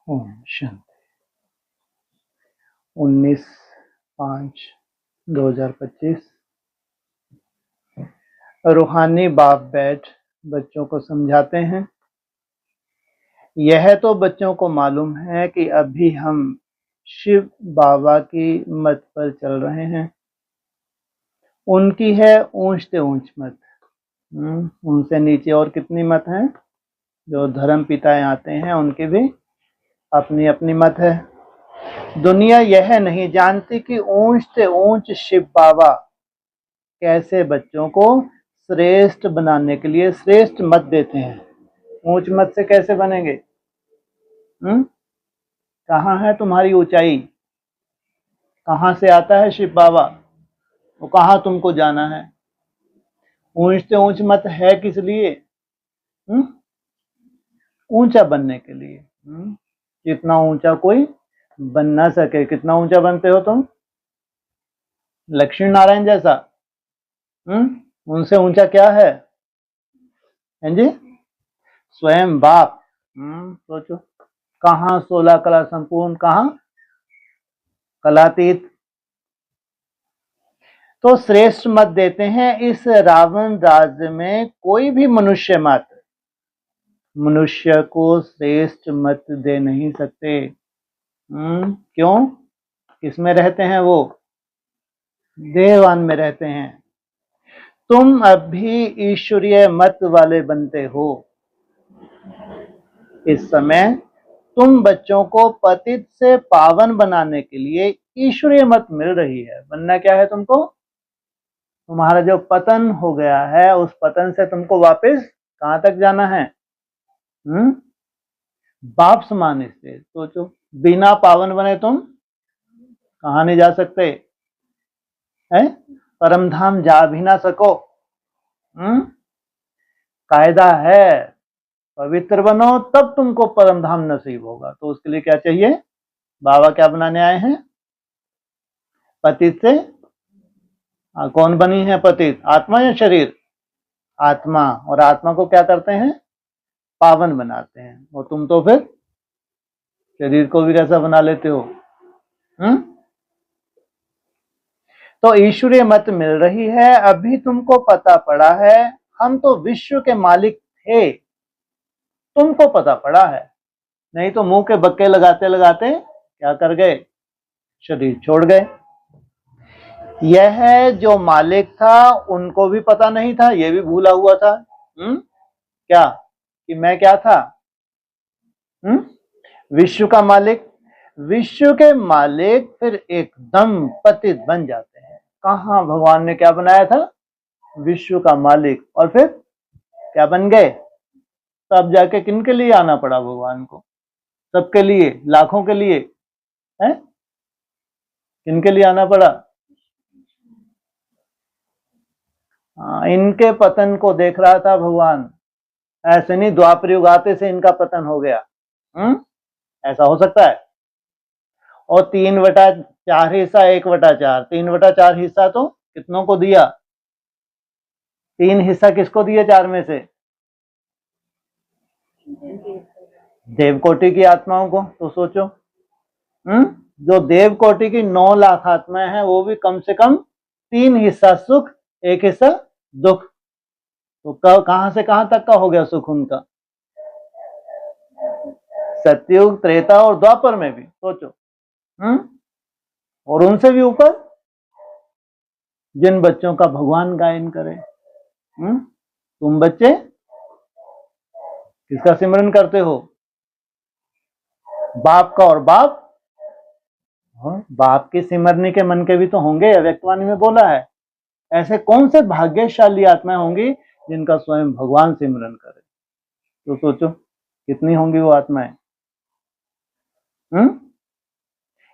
ओम शांति। 19/5/2025 रूहानी बाप बैठ बच्चों को समझाते हैं। यह तो बच्चों को मालूम है कि अभी हम शिव बाबा की मत पर चल रहे हैं। उनकी है ऊंच से ऊंच मत। उनसे नीचे और कितनी मत हैं? जो धर्म पिताएं आते हैं उनकी भी अपनी अपनी मत है। दुनिया यह नहीं जानती कि ऊंच से ऊंच शिव बाबा कैसे बच्चों को श्रेष्ठ बनाने के लिए श्रेष्ठ मत देते हैं। ऊंच मत से कैसे बनेंगे? कहाँ है तुम्हारी ऊंचाई? कहाँ से आता है शिव बाबा? वो कहाँ तुमको जाना है? ऊंच से ऊंच मत है किस लिए? ऊंचा बनने के लिए। जितना ऊंचा कोई बन ना सके। कितना ऊंचा बनते हो तुम? लक्ष्मी नारायण जैसा। उनसे ऊंचा क्या है? हैं जी? स्वयं बाप। सोचो, कहाँ 16 कला संपूर्ण, कहाँ कलातीत। तो श्रेष्ठ मत देते हैं। इस रावण राज्य में कोई भी मनुष्य मात्र मनुष्य को श्रेष्ठ मत दे नहीं सकते। क्यों? किसमें रहते हैं वो? देवान में रहते हैं। तुम अभी ईश्वरीय मत वाले बनते हो। इस समय तुम बच्चों को पतित से पावन बनाने के लिए ईश्वरीय मत मिल रही है। बनना क्या है तुमको? तुम्हारा जो पतन हो गया है उस पतन से तुमको वापस कहां तक जाना है? बाप समान स्थिति। सोचो, बिना पावन बने तुम कहां नहीं जा सकते हैं? परम धाम जा भी ना सको। कायदा है, पवित्र बनो तब तुमको परम धाम नसीब होगा। तो उसके लिए क्या चाहिए? बाबा क्या बनाने आए हैं? पतित से कौन बनी है पतित? आत्मा या शरीर? आत्मा। और आत्मा को क्या करते हैं? पावन बनाते हैं। और तुम तो फिर शरीर को भी कैसा बना लेते हो? तो ईश्वरीय मत मिल रही है। अभी तुमको पता पड़ा है हम तो विश्व के मालिक थे। तुमको पता पड़ा है, नहीं तो मुंह के बक्के लगाते लगाते क्या कर गए? शरीर छोड़ गए। यह जो मालिक था उनको भी पता नहीं था, यह भी भूला हुआ था। क्या कि मैं क्या था? विश्व का मालिक। विश्व के मालिक फिर एकदम पतित बन जाते हैं। कहां भगवान ने क्या बनाया था? विश्व का मालिक। और फिर क्या बन गए? तब जाके किनके लिए आना पड़ा भगवान को? सबके लिए, लाखों के लिए है? किनके लिए आना पड़ा? इनके पतन को देख रहा था भगवान। ऐसे नहीं द्वापर युग आते से इनका पतन हो गया। ऐसा हो सकता है? और 3/4 हिस्सा 1/4, 3/4 हिस्सा तो कितनों को दिया? 3 हिस्सा किसको दिए 4 में से? देवकोटि की आत्माओं को। तो सोचो, जो देवकोटि की 9 लाख आत्माएं हैं वो भी कम से कम 3 हिस्सा सुख 1 हिस्सा दुख। तो कहां से कहां तक का हो गया सुख उनका? सतयुग, त्रेता और द्वापर में भी। सोचो। और उनसे भी ऊपर जिन बच्चों का भगवान गायन करे। तुम बच्चे किसका सिमरन करते हो? बाप का। और बाप बाप के सिमरने के मन के भी तो होंगे। अव्यक्तवाणी में बोला है। ऐसे कौन से भाग्यशाली आत्माएं होंगी जिनका स्वयं भगवान सिमरन करे? तो सोचो कितनी होंगी वो आत्माएं।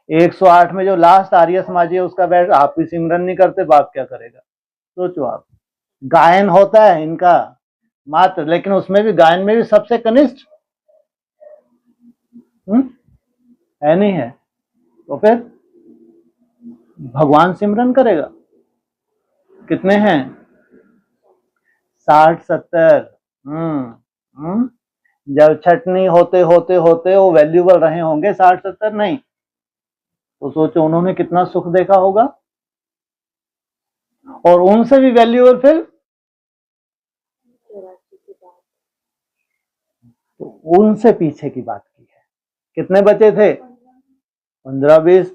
108 में जो लास्ट आर्य समाजी है उसका बैठ आप भी सिमरन नहीं करते, बाप क्या करेगा? सोचो आप। गायन होता है इनका मात्र, लेकिन उसमें भी गायन में भी सबसे कनिष्ठ है नहीं है। तो फिर भगवान सिमरन करेगा। कितने हैं? 60-70। जब छटनी होते होते होते वो वैल्यूबल रहे होंगे 60-70 नहीं, तो सोचो उन्होंने कितना सुख देखा होगा। और उनसे भी वैल्यूबल फिर तो उनसे पीछे की बात की है। कितने बचे थे? 15-20।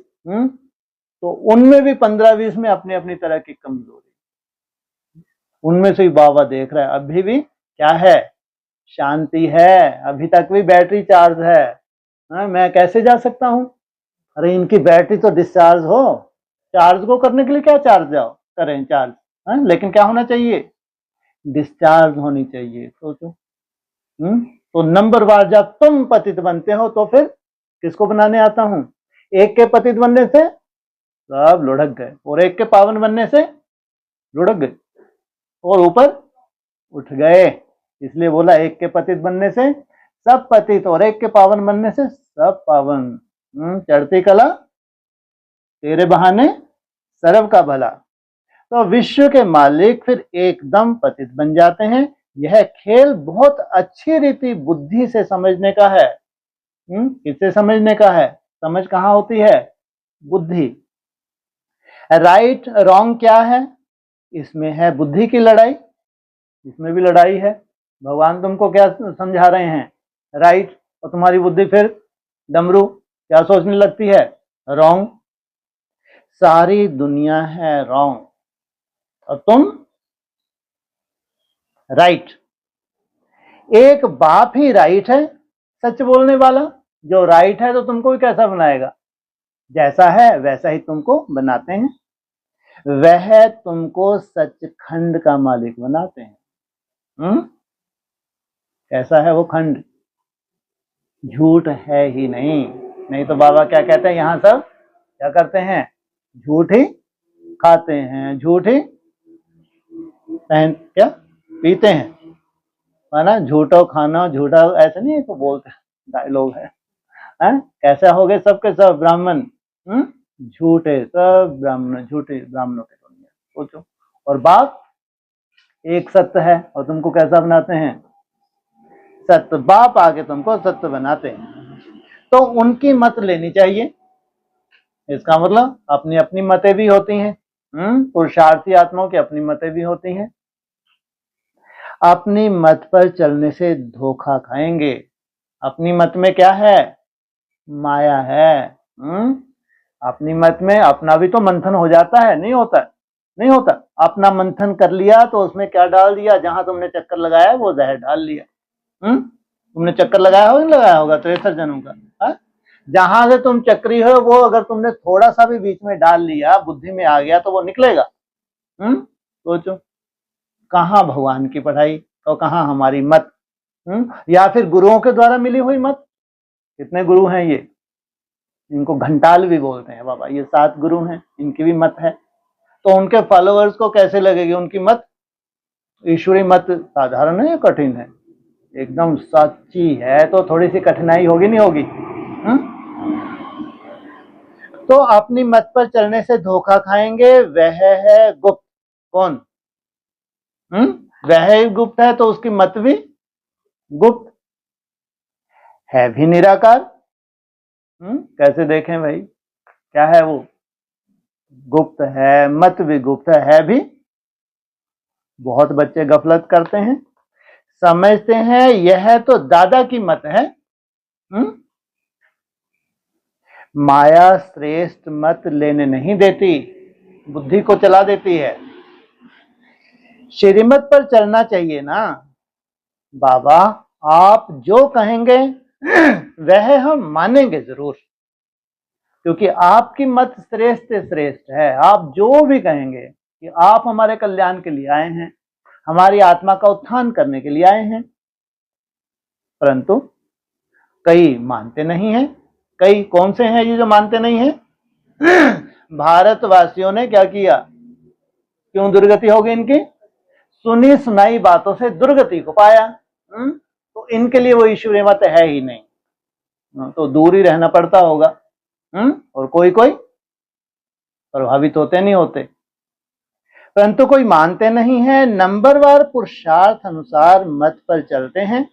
तो उनमें भी 15-20 में अपनी अपनी तरह की कमजोरी, उनमें से भी बाबा देख रहा है अभी भी क्या है, शांति है, अभी तक भी बैटरी चार्ज है। मैं कैसे जा सकता हूं? अरे इनकी बैटरी तो डिस्चार्ज हो, चार्ज को करने के लिए क्या चार्ज जाओ करें चार्ज, लेकिन क्या होना चाहिए? डिस्चार्ज होनी चाहिए। सोचो। तो नंबर बार जब तुम पतित बनते हो तो फिर किसको बनाने आता हूं? एक के पतित बनने से सब लुढ़क गए, और एक के पावन बनने से लुढ़क गए, और ऊपर उठ गए। इसलिए बोला एक के पतित बनने से सब पतित, और एक के पावन बनने से सब पावन। चढ़ती कला तेरे बहाने सर्व का भला। तो विश्व के मालिक फिर एकदम पतित बन जाते हैं। यह खेल बहुत अच्छी रीति बुद्धि से समझने का है। किससे समझने का है? समझ कहाँ होती है? बुद्धि। राइट रॉन्ग क्या है? इसमें है बुद्धि की लड़ाई, इसमें भी लड़ाई है। भगवान तुमको क्या समझा रहे हैं? राइट, और तुम्हारी बुद्धि फिर डमरू क्या सोचने लगती है? रॉन्ग। सारी दुनिया है रॉन्ग और तुम राइट। एक बाप ही राइट है, सच बोलने वाला। जो राइट है तो तुमको भी कैसा बनाएगा? जैसा है वैसा ही तुमको बनाते हैं। वह तुमको सचखंड का मालिक बनाते हैं। कैसा है वो खंड? झूठ है ही नहीं। नहीं तो बाबा क्या कहते हैं, यहां सब क्या करते हैं? झूठ ही खाते हैं, झूठ ही पहन क्या पीते हैं, है ना? झूठो खाना झूठा, ऐसे नहीं तो बोलते डायलॉग है। कैसे हो गए सबके सब ब्राह्मण? झूठे सब ब्राह्मण, झूठे ब्राह्मणों के दुनिया। सोचो। और बाप एक सत्य है, और तुमको कैसा बनाते हैं? सत्य। बाप आके तुमको सत्य बनाते हैं। तो उनकी मत लेनी चाहिए। इसका मतलब अपनी अपनी मतें भी होती हैं। पुरुषार्थी आत्माओं की अपनी मतें भी होती हैं। अपनी मत पर चलने से धोखा खाएंगे। अपनी मत में क्या है? माया है। अपनी मत में अपना भी तो मंथन हो जाता है, नहीं होता? नहीं होता। अपना मंथन कर लिया तो उसमें क्या डाल दिया? जहां तुमने चक्कर लगाया वो जहर डाल लिया। तुमने चक्कर लगाया होगा, नहीं लगाया होगा 63 जन्मों का। जहां से तुम चक्री हो वो अगर तुमने थोड़ा सा भी बीच में डाल लिया, बुद्धि में आ गया, तो वो निकलेगा। सोचो। कहाँ भगवान की पढ़ाई और कहाँ हमारी मत? या फिर गुरुओं के द्वारा मिली हुई मत। कितने गुरु हैं ये? इनको घंटाल भी बोलते हैं बाबा। ये 7 गुरु हैं, इनकी भी मत है। तो उनके फॉलोअर्स को कैसे लगेगी उनकी मत? ईश्वरी मत साधारण है या कठिन है? एकदम सच्ची है, तो थोड़ी सी कठिनाई होगी नहीं होगी? तो अपनी मत पर चलने से धोखा खाएंगे। वह है गुप्त। कौन? वह ही गुप्त है, तो उसकी मत भी गुप्त है, भी निराकार। कैसे देखें भाई? क्या है वो? गुप्त है, मत भी गुप्त है भी। बहुत बच्चे गफलत करते हैं, समझते हैं यह तो दादा की मत है। माया श्रेष्ठ मत लेने नहीं देती, बुद्धि को चला देती है। श्रीमत पर चलना चाहिए ना। बाबा आप जो कहेंगे वह हम मानेंगे जरूर, क्योंकि आपकी मत श्रेष्ठ से श्रेष्ठ है। आप जो भी कहेंगे कि आप हमारे कल्याण के लिए आए हैं, हमारी आत्मा का उत्थान करने के लिए आए हैं। परंतु कई मानते नहीं हैं। कई कौन से हैं ये जो मानते नहीं हैं? भारतवासियों ने क्या किया? क्यों दुर्गति हो गई इनकी? सुनी सुनाई बातों से दुर्गति को पाया। तो इनके लिए वो ईश्वरीय मत है ही नहीं, तो दूर ही रहना पड़ता होगा। और कोई कोई प्रभावित होते नहीं होते, परंतु कोई मानते नहीं है। नंबरवार पुरुषार्थ अनुसार मत पर चलते हैं।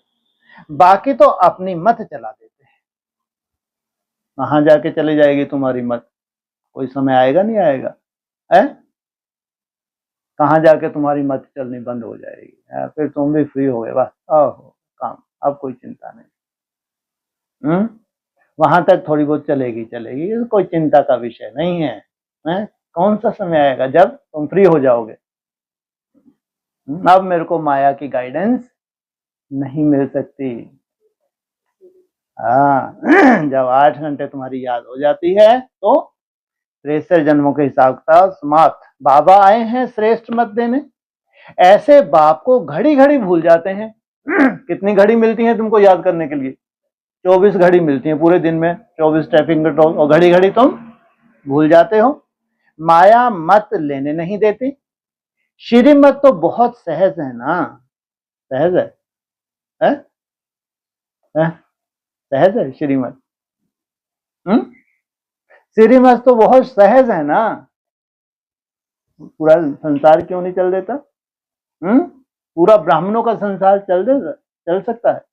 बाकी तो अपनी मत चला देते हैं। कहां जाके चली जाएगी तुम्हारी मत? कोई समय आएगा नहीं आएगा है? कहां जाके तुम्हारी मत चलनी बंद हो जाएगी है? फिर तुम भी फ्री हो गए, बस आहो काम, अब कोई चिंता नहीं। वहां तक थोड़ी बहुत चलेगी चलेगी, कोई चिंता का विषय नहीं है, है? कौन सा समय आएगा जब तुम फ्री हो जाओगे। अब मेरे को माया की गाइडेंस नहीं मिल सकती। हाँ जब 8 घंटे तुम्हारी याद हो जाती है तो 63 जन्मों के हिसाब किताब समाप्त। बाबा आए हैं श्रेष्ठ मत देने। ऐसे बाप को घड़ी घड़ी भूल जाते हैं। कितनी घड़ी मिलती है तुमको याद करने के लिए? 24 घड़ी मिलती है पूरे दिन में, 24 टैपिंग कंट्रोल, और घड़ी घड़ी तुम भूल जाते हो। माया मत लेने नहीं देती। श्रीमत तो बहुत सहज है ना, सहज है? है? सहज है श्रीमत। श्रीमत तो बहुत सहज है ना, पूरा संसार क्यों नहीं चल देता? पूरा ब्राह्मणों का संसार चल सकता है।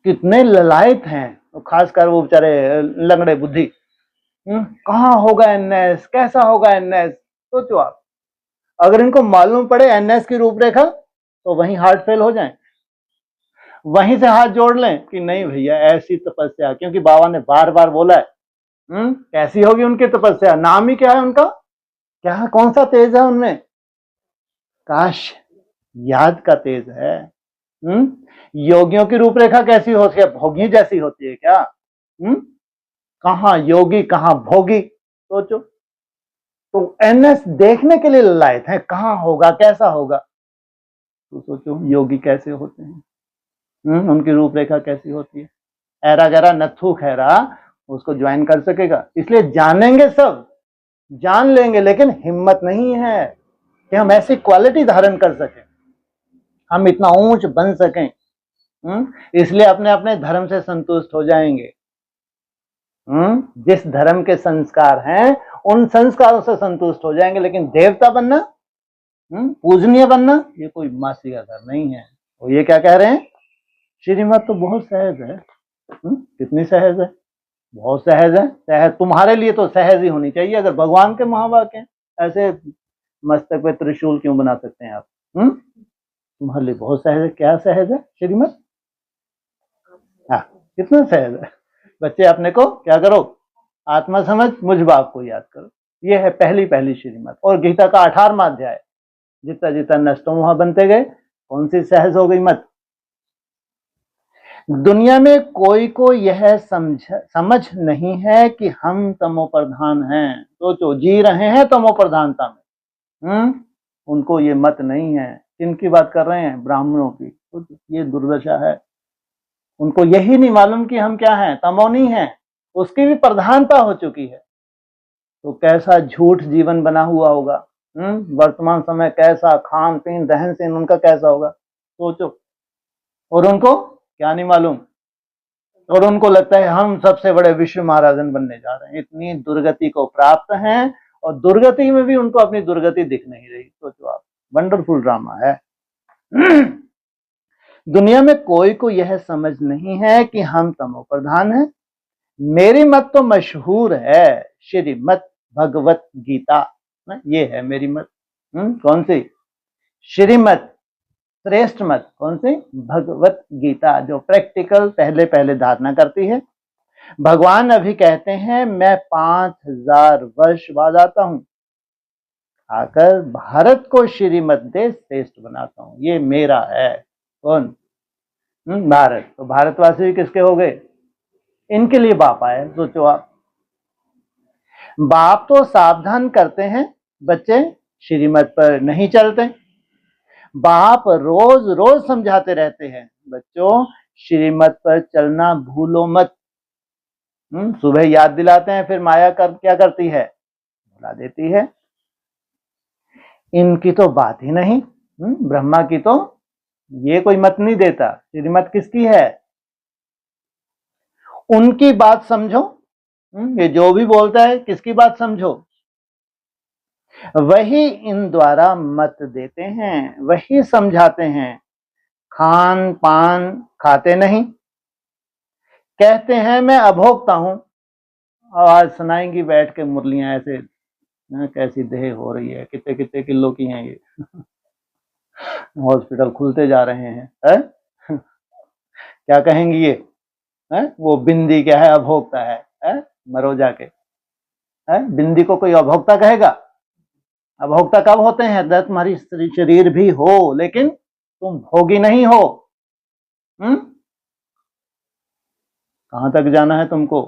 कितने ललायत हैं, तो खासकर वो बेचारे लंगड़े बुद्धि। कहाँ होगा एनएस, कैसा होगा एनएस? सोचो आप, अगर इनको मालूम पड़े एनएस की रूपरेखा तो वहीं हार्ट फेल हो जाए, वहीं से हाथ जोड़ लें कि नहीं भैया ऐसी तपस्या, क्योंकि बाबा ने बार बार बोला है। कैसी होगी उनकी तपस्या? नाम ही क्या है उनका, क्या कौन सा तेज है उनमें? काश याद का तेज है। योगियों की रूपरेखा कैसी होती है? भोगी जैसी होती है क्या? कहां योगी कहां भोगी? सोचो। तो एनएस देखने के लिए लायक है, कहां होगा कैसा होगा? तो सोचो योगी कैसे होते हैं, उनकी रूपरेखा कैसी होती है। ऐरा गैरा नथु खैरा उसको ज्वाइन कर सकेगा? इसलिए जानेंगे, सब जान लेंगे, लेकिन हिम्मत नहीं है कि हम ऐसी क्वालिटी धारण कर सकें, हम इतना ऊंच बन सकें। इसलिए अपने अपने धर्म से संतुष्ट हो जाएंगे। जिस धर्म के संस्कार हैं उन संस्कारों से संतुष्ट हो जाएंगे, लेकिन देवता बनना, पूजनीय बनना, ये कोई मासी का घर नहीं है। और ये क्या कह रहे हैं? श्रीमत तो बहुत सहज है। कितनी सहज है? बहुत सहज है। सहज तुम्हारे लिए तो सहज ही होनी चाहिए। अगर भगवान के महावाक्य हैं, ऐसे मस्तक पे त्रिशूल क्यों बना सकते हैं आप? तुम्हारे लिए बहुत सहज है। क्या सहज है श्रीमत? हाँ, कितना सहज है। बच्चे अपने को क्या करो, आत्मा समझ मुझ बाप को याद करो। ये है पहली श्रीमत। और गीता का 18वां अध्याय, जितना जितना नष्टों वहां बनते गए, कौन सी सहज हो गई मत? दुनिया में कोई को यह समझ नहीं है कि हम तमो प्रधान हैं। सोचो, जी रहे हैं तमो प्रधानता में। उनको ये मत नहीं है। किनकी बात कर रहे हैं? ब्राह्मणों की। तो ये दुर्दशा है। उनको यही नहीं मालूम कि हम क्या हैं, तमोनी हैं। उसकी भी प्रधानता हो चुकी है। तो कैसा झूठ जीवन बना हुआ होगा। वर्तमान समय कैसा खान पीन रहन सहन उनका कैसा होगा, सोचो। और उनको क्या नहीं मालूम, और उनको लगता है हम सबसे बड़े विश्व महाराजन बनने जा रहे हैं। इतनी दुर्गति को प्राप्त हैं, और दुर्गति में भी उनको अपनी दुर्गति दिख नहीं रही। सोचो आप, वंडरफुल ड्रामा है। दुनिया में कोई को यह समझ नहीं है कि हम तमो प्रधान हैं। मेरी मत तो मशहूर है, श्रीमत भगवत गीता। ये है मेरी मत। कौन सी? श्रीमत, श्रेष्ठ मत। कौन सी? भगवत गीता, जो प्रैक्टिकल पहले धारणा करती है। भगवान अभी कहते हैं मैं 5000 वर्ष बाद आता हूं, आकर भारत को श्रीमत देश श्रेष्ठ बनाता हूं। ये मेरा है। कौन? भारत। तो भारतवासी किसके हो गए? इनके लिए बाप आए। सोचो आप, बाप तो सावधान करते हैं, बच्चे श्रीमत पर नहीं चलते। बाप रोज रोज समझाते रहते हैं, बच्चों श्रीमत पर चलना भूलो मत। सुबह याद दिलाते हैं, फिर माया क्या करती है? भुला देती है। इनकी तो बात ही नहीं। ब्रह्मा की तो ये कोई मत नहीं देता। श्रीमत किसकी है? उनकी बात समझो। ये जो भी बोलता है किसकी बात समझो, वही इन द्वारा मत देते हैं, वही समझाते हैं। खान पान खाते नहीं, कहते हैं मैं अभोक्ता हूं। आवाज सुनाएंगी बैठ के मुरलियां ऐसे, कैसी देह हो रही है, कितने कितने किलो की हैं ये। हॉस्पिटल खुलते जा रहे हैं, है? क्या कहेंगी ये, है? वो बिंदी क्या है, अभोक्ता है? मरो जाके, है? बिंदी को कोई अभोक्ता कहेगा? अभोक्ता कब होते हैं? जब तुम्हारी शरीर भी हो लेकिन तुम भोगी नहीं हो। कहां तक जाना है तुमको?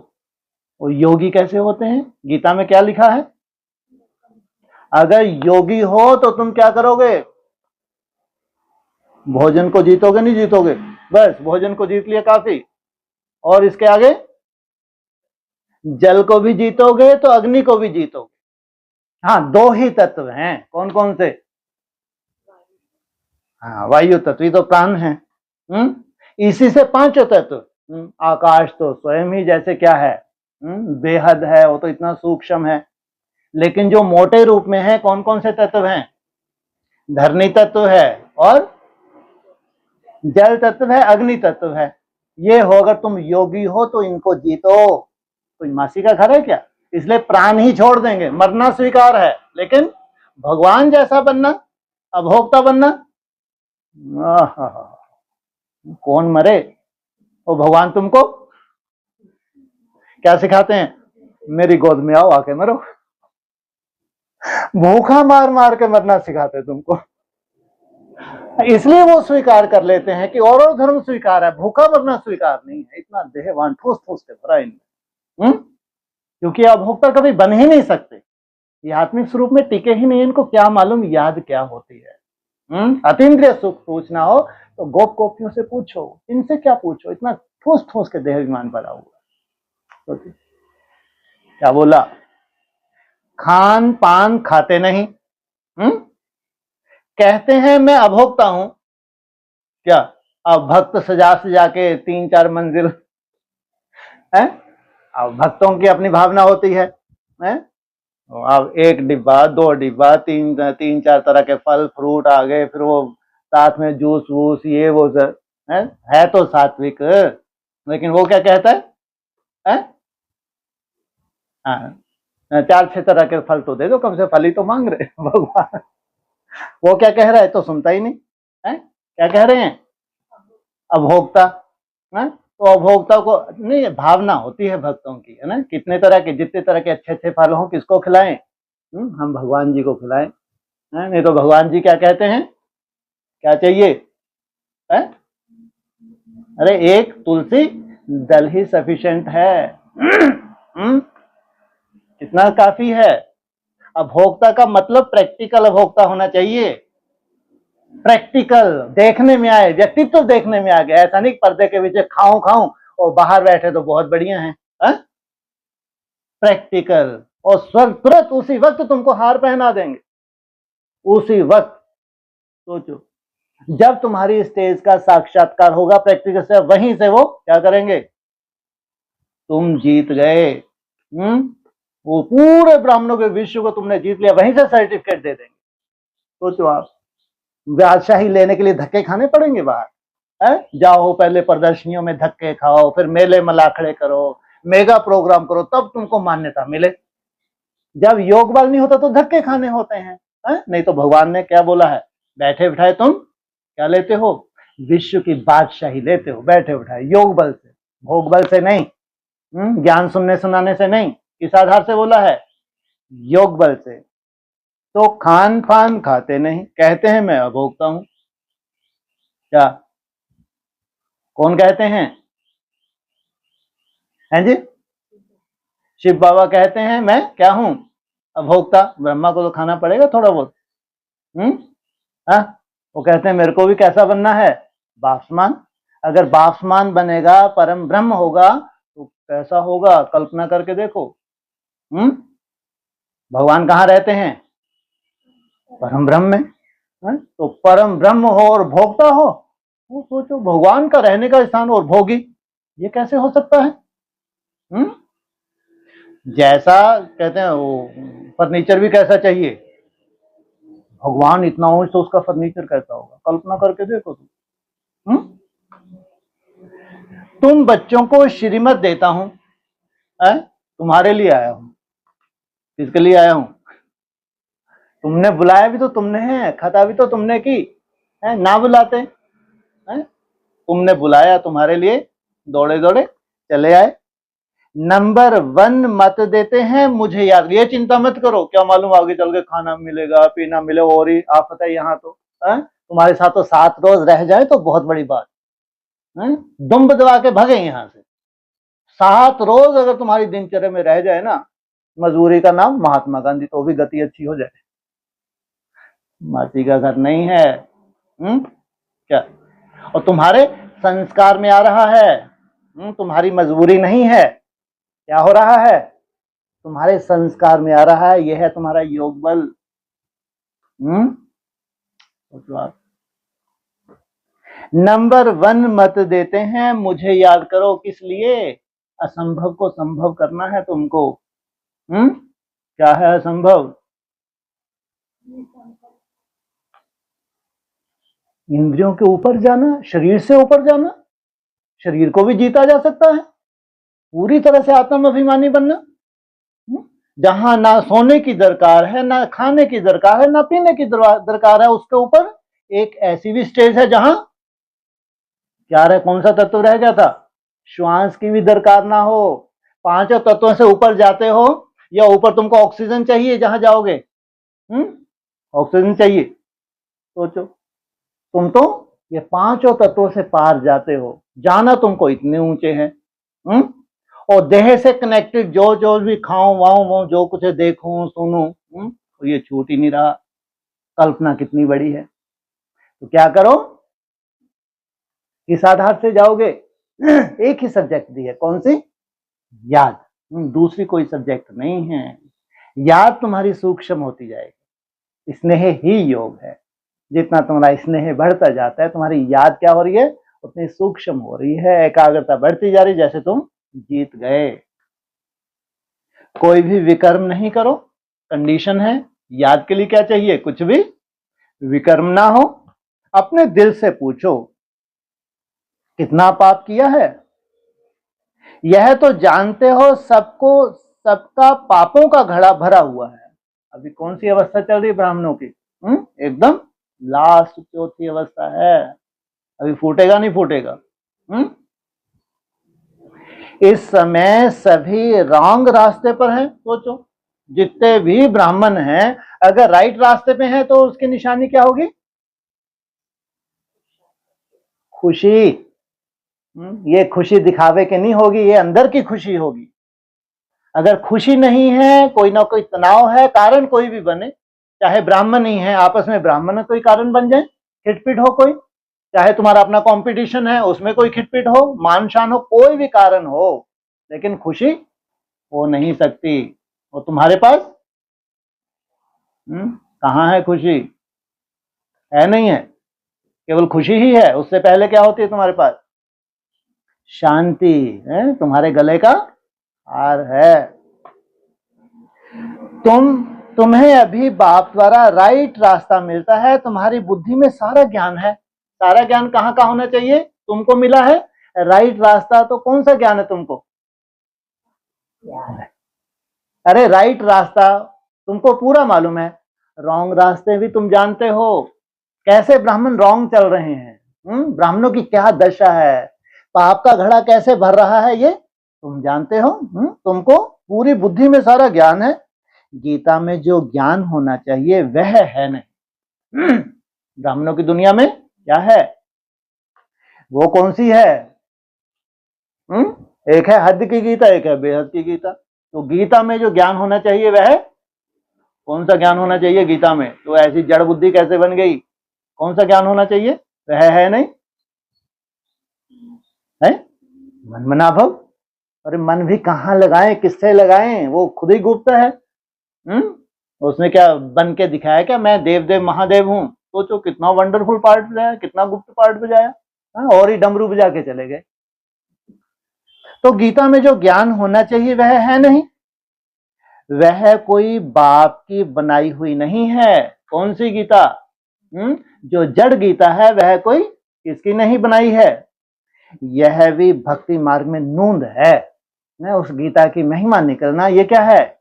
और योगी कैसे होते हैं? गीता में क्या लिखा है? अगर योगी हो तो तुम क्या करोगे? भोजन को जीतोगे, नहीं जीतोगे? बस भोजन को जीत लिया काफी। और इसके आगे जल को भी जीतोगे तो अग्नि को भी जीतोगे। हाँ, दो ही तत्व हैं, कौन कौन से? हाँ, वायु तत्व ही तो प्राण है। इसी से पांचों तत्व। आकाश तो स्वयं ही जैसे क्या है, बेहद है, वो तो इतना सूक्ष्म है। लेकिन जो मोटे रूप में है, कौन कौन से तत्व हैं? धरनी तत्व है, और जल तत्व है, अग्नि तत्व है। ये हो, अगर तुम योगी हो तो इनको जीतो। कोई मासी का घर है क्या? इसलिए प्राण ही छोड़ देंगे, मरना स्वीकार है, लेकिन भगवान जैसा बनना, अभोक्ता बनना, कौन मरे? वो भगवान तुमको क्या सिखाते हैं? मेरी गोद में आओ, आके मरो। भूखा मार मार के मरना सिखाते तुमको। इसलिए वो स्वीकार कर लेते हैं कि और धर्म स्वीकार है, भूखा मरना स्वीकार नहीं है। इतना देहवान ठोस ठोस के भरा इनमें, क्योंकि अभोक्ता कभी बन ही नहीं सकते। ये आत्मिक स्वरूप में टिके ही नहीं, इनको क्या मालूम याद क्या होती है। अतीन्द्रिय सुख पूछना हो तो गोप गोपियों से पूछो, इनसे क्या पूछो, इतना ठोस ठोस के देह विमान भरा हुआ। तो क्या बोला? खान पान खाते नहीं, कहते हैं मैं अभोक्ता हूं। क्या अब भक्त सजा सजा के 3-4 मंजिल है? अब भक्तों की अपनी भावना होती है, अब 1 डिब्बा 2 डिब्बा 3-4 तरह के फल फ्रूट आ गए, फिर वो साथ में जूस वूस ये वो है तो सात्विक, लेकिन वो क्या कहता है? 4-6 तरह के फल तो दे दो, कम से फल ही तो मांग रहे भगवान। वो क्या कह रहा है तो सुनता ही नहीं है। क्या कह रहे हैं? अभोक्ता है? तो अभोक्ता को नहीं, भावना होती है भक्तों की, है ना? कितने तरह के, जितने तरह के अच्छे अच्छे फल हों, किसको खिलाएं? हम भगवान जी को खिलाएं, नहीं तो भगवान जी क्या कहते हैं? क्या चाहिए है? अरे एक तुलसी दल ही सफिशिएंट है। कितना काफी है। अभोक्ता का मतलब प्रैक्टिकल अभोक्ता होना चाहिए। प्रैक्टिकल, देखने में आए, व्यक्तित्व देखने में आ गया। ऐसा नहीं पर्दे के पीछे खाऊं खाऊं और बाहर बैठे तो बहुत बढ़िया है। प्रैक्टिकल, और स्वर्ग तुरंत उसी वक्त तुमको हार पहना देंगे, उसी वक्त। सोचो, जब तुम्हारी स्टेज का साक्षात्कार होगा प्रैक्टिकल से, वहीं से वो क्या करेंगे? तुम जीत गए। वो पूरे ब्राह्मणों के विश्व को तुमने जीत लिया, वहीं से सर्टिफिकेट दे देंगे। सोचो आप, बादशाही लेने के लिए धक्के खाने पड़ेंगे बाहर, जाओ पहले प्रदर्शनियों में धक्के खाओ, फिर मेले मलाखड़े करो, मेगा प्रोग्राम करो, तब तुमको मान्यता मिले। जब योग बल नहीं होता तो धक्के खाने होते हैं, नहीं तो भगवान ने क्या बोला है? बैठे बिठाए तुम क्या लेते हो? विश्व की बादशाही लेते हो, बैठे बिठाए, योग बल से, भोग बल से नहीं, ज्ञान सुनने सुनाने से नहीं। किस आधार से बोला है? योग बल से। तो खान पान खाते नहीं, कहते हैं मैं अभोक्ता हूं। क्या कौन कहते हैं? हैं जी? शिव बाबा कहते हैं मैं क्या हूं? अभोक्ता। ब्रह्मा को तो खाना पड़ेगा थोड़ा बहुत। वो कहते हैं मेरे को भी कैसा बनना है? बाष्पमान। अगर बाष्पमान बनेगा, परम ब्रह्म होगा, तो कैसा होगा? कल्पना करके देखो। भगवान कहाँ रहते हैं? परम ब्रह्म में। तो परम ब्रह्म हो और भोक्ता हो, वो सोचो, भगवान का रहने का स्थान और भोगी, ये कैसे हो सकता है? जैसा कहते हैं वो फर्नीचर भी कैसा चाहिए? भगवान इतना हो तो उसका फर्नीचर कैसा होगा? कल्पना करके देखो तुम। तुम बच्चों को श्रीमत देता हूं, तुम्हारे लिए आया हूं। किसके लिए आया हूं? तुमने बुलाया भी तो तुमने है, खता भी तो तुमने की है, ना बुलाते है? तुमने बुलाया, तुम्हारे लिए दौड़े दौड़े चले आए। नंबर 1 मत देते हैं मुझे याद, ये चिंता मत करो, क्या मालूम आगे चल के खाना मिलेगा पीना मिले, और ही आफत है यहाँ तो है? तुम्हारे साथ तो 7 रोज रह जाए तो बहुत बड़ी बात है, दुम दबा के भगे यहाँ से। 7 रोज अगर तुम्हारी दिनचर्या में रह जाए ना, मजबूरी का नाम महात्मा गांधी, तो भी गति अच्छी हो जाए। मासी का घर नहीं है, क्या? और तुम्हारे संस्कार में आ रहा है, तुम्हारी मजबूरी नहीं है। क्या हो रहा है? तुम्हारे संस्कार में आ रहा है, यह है तुम्हारा योग बल। नंबर 1 मत देते हैं मुझे याद करो, किस लिए? असंभव को संभव करना है तुमको। क्या है असंभव? इंद्रियों के ऊपर जाना, शरीर से ऊपर जाना। शरीर को भी जीता जा सकता है, पूरी तरह से आत्म अभिमानी बनना। जहां ना सोने की दरकार है, ना खाने की दरकार है, ना पीने की दरकार है, उसके ऊपर एक ऐसी भी स्टेज है जहां क्या रहे, कौन सा तत्व रह गया था? श्वास की भी दरकार ना हो। 5 तत्वों से ऊपर जाते हो, या ऊपर तुमको ऑक्सीजन चाहिए जहां जाओगे? ऑक्सीजन चाहिए, सोचो। तुम तो ये 5 तत्वों से पार जाते हो, जाना तुमको इतने ऊंचे हैं। और देह से कनेक्टेड जो जो भी खाऊं वाऊं जो कुछ देखूं सुनूं, तो ये छूट ही नहीं रहा। कल्पना कितनी बड़ी है। तो क्या करो, किस आधार से जाओगे? एक ही सब्जेक्ट दी है, कौन सी? याद। दूसरी कोई सब्जेक्ट नहीं है। याद तुम्हारी सूक्ष्म होती जाएगी। स्नेह ही योग है। जितना तुम्हारा स्नेह बढ़ता जाता है, तुम्हारी याद क्या हो रही है? उतनी सूक्ष्म हो रही है, एकाग्रता बढ़ती जा रही, जैसे तुम जीत गए। कोई भी विकर्म नहीं करो, कंडीशन है। याद के लिए क्या चाहिए? कुछ भी विकर्म ना हो। अपने दिल से पूछो, कितना पाप किया है? यह तो जानते हो सबको, सबका पापों का घड़ा भरा हुआ है। अभी कौन सी अवस्था चल रही है ब्राह्मणों की? एकदम लास्ट चौथी अवस्था है। अभी फूटेगा नहीं फूटेगा। इस समय सभी रॉन्ग रास्ते पर हैं। सोचो, जितने भी ब्राह्मण हैं, अगर राइट रास्ते पे हैं तो उसकी निशानी क्या होगी? खुशी। ये खुशी दिखावे के नहीं होगी, ये अंदर की खुशी होगी। अगर खुशी नहीं है, कोई ना कोई तनाव है, कारण कोई भी बने, चाहे ब्राह्मण ही है, आपस में ब्राह्मण कोई कारण बन जाए, खिटपिट हो कोई, चाहे तुम्हारा अपना कंपटीशन है उसमें कोई खिटपिट हो, मान शान हो, कोई भी कारण हो, लेकिन खुशी हो नहीं सकती। वो तुम्हारे पास कहाँ है खुशी? है नहीं है, केवल खुशी ही है। उससे पहले क्या होती है तुम्हारे पास? शांति है, तुम्हारे गले का हार है। तुम्हें अभी बाप द्वारा राइट रास्ता मिलता है, तुम्हारी बुद्धि में सारा ज्ञान है। सारा ज्ञान कहाँ का होना चाहिए? तुमको मिला है राइट रास्ता, तो कौन सा ज्ञान है तुमको? अरे राइट रास्ता तुमको पूरा मालूम है, रॉन्ग रास्ते भी तुम जानते हो। कैसे ब्राह्मण रॉन्ग चल रहे हैं, ब्राह्मणों की क्या दशा है, पाप का घड़ा कैसे भर रहा है, ये तुम जानते हो। तुमको पूरी बुद्धि में सारा ज्ञान है। गीता में जो ज्ञान होना चाहिए वह है नहीं। ब्राह्मणों की दुनिया में क्या है? वो कौन सी है? एक है हद की गीता, एक है बेहद की गीता। तो गीता में जो ज्ञान होना चाहिए वह कौन सा ज्ञान होना चाहिए गीता में? तो ऐसी जड़ बुद्धि कैसे बन गई? कौन सा ज्ञान होना चाहिए? वह है नहीं है, मन मनाभव। अरे मन भी कहाँ लगाएं, किससे लगाएं? वो खुद ही गुप्त है। उसने क्या बन के दिखाया? क्या मैं देव देव महादेव हूं? सोचो कितना वंडरफुल पार्ट बजाया, कितना गुप्त पार्ट बजाया, और ही डमरू बजा के चले गए। तो गीता में जो ज्ञान होना चाहिए वह है नहीं। वह कोई बाप की बनाई हुई नहीं है। कौन सी गीता? जो जड़ गीता है वह कोई किसकी नहीं बनाई है। यह भी भक्ति मार्ग में नूंद है। उस गीता की महिमा निकलना, ये क्या है?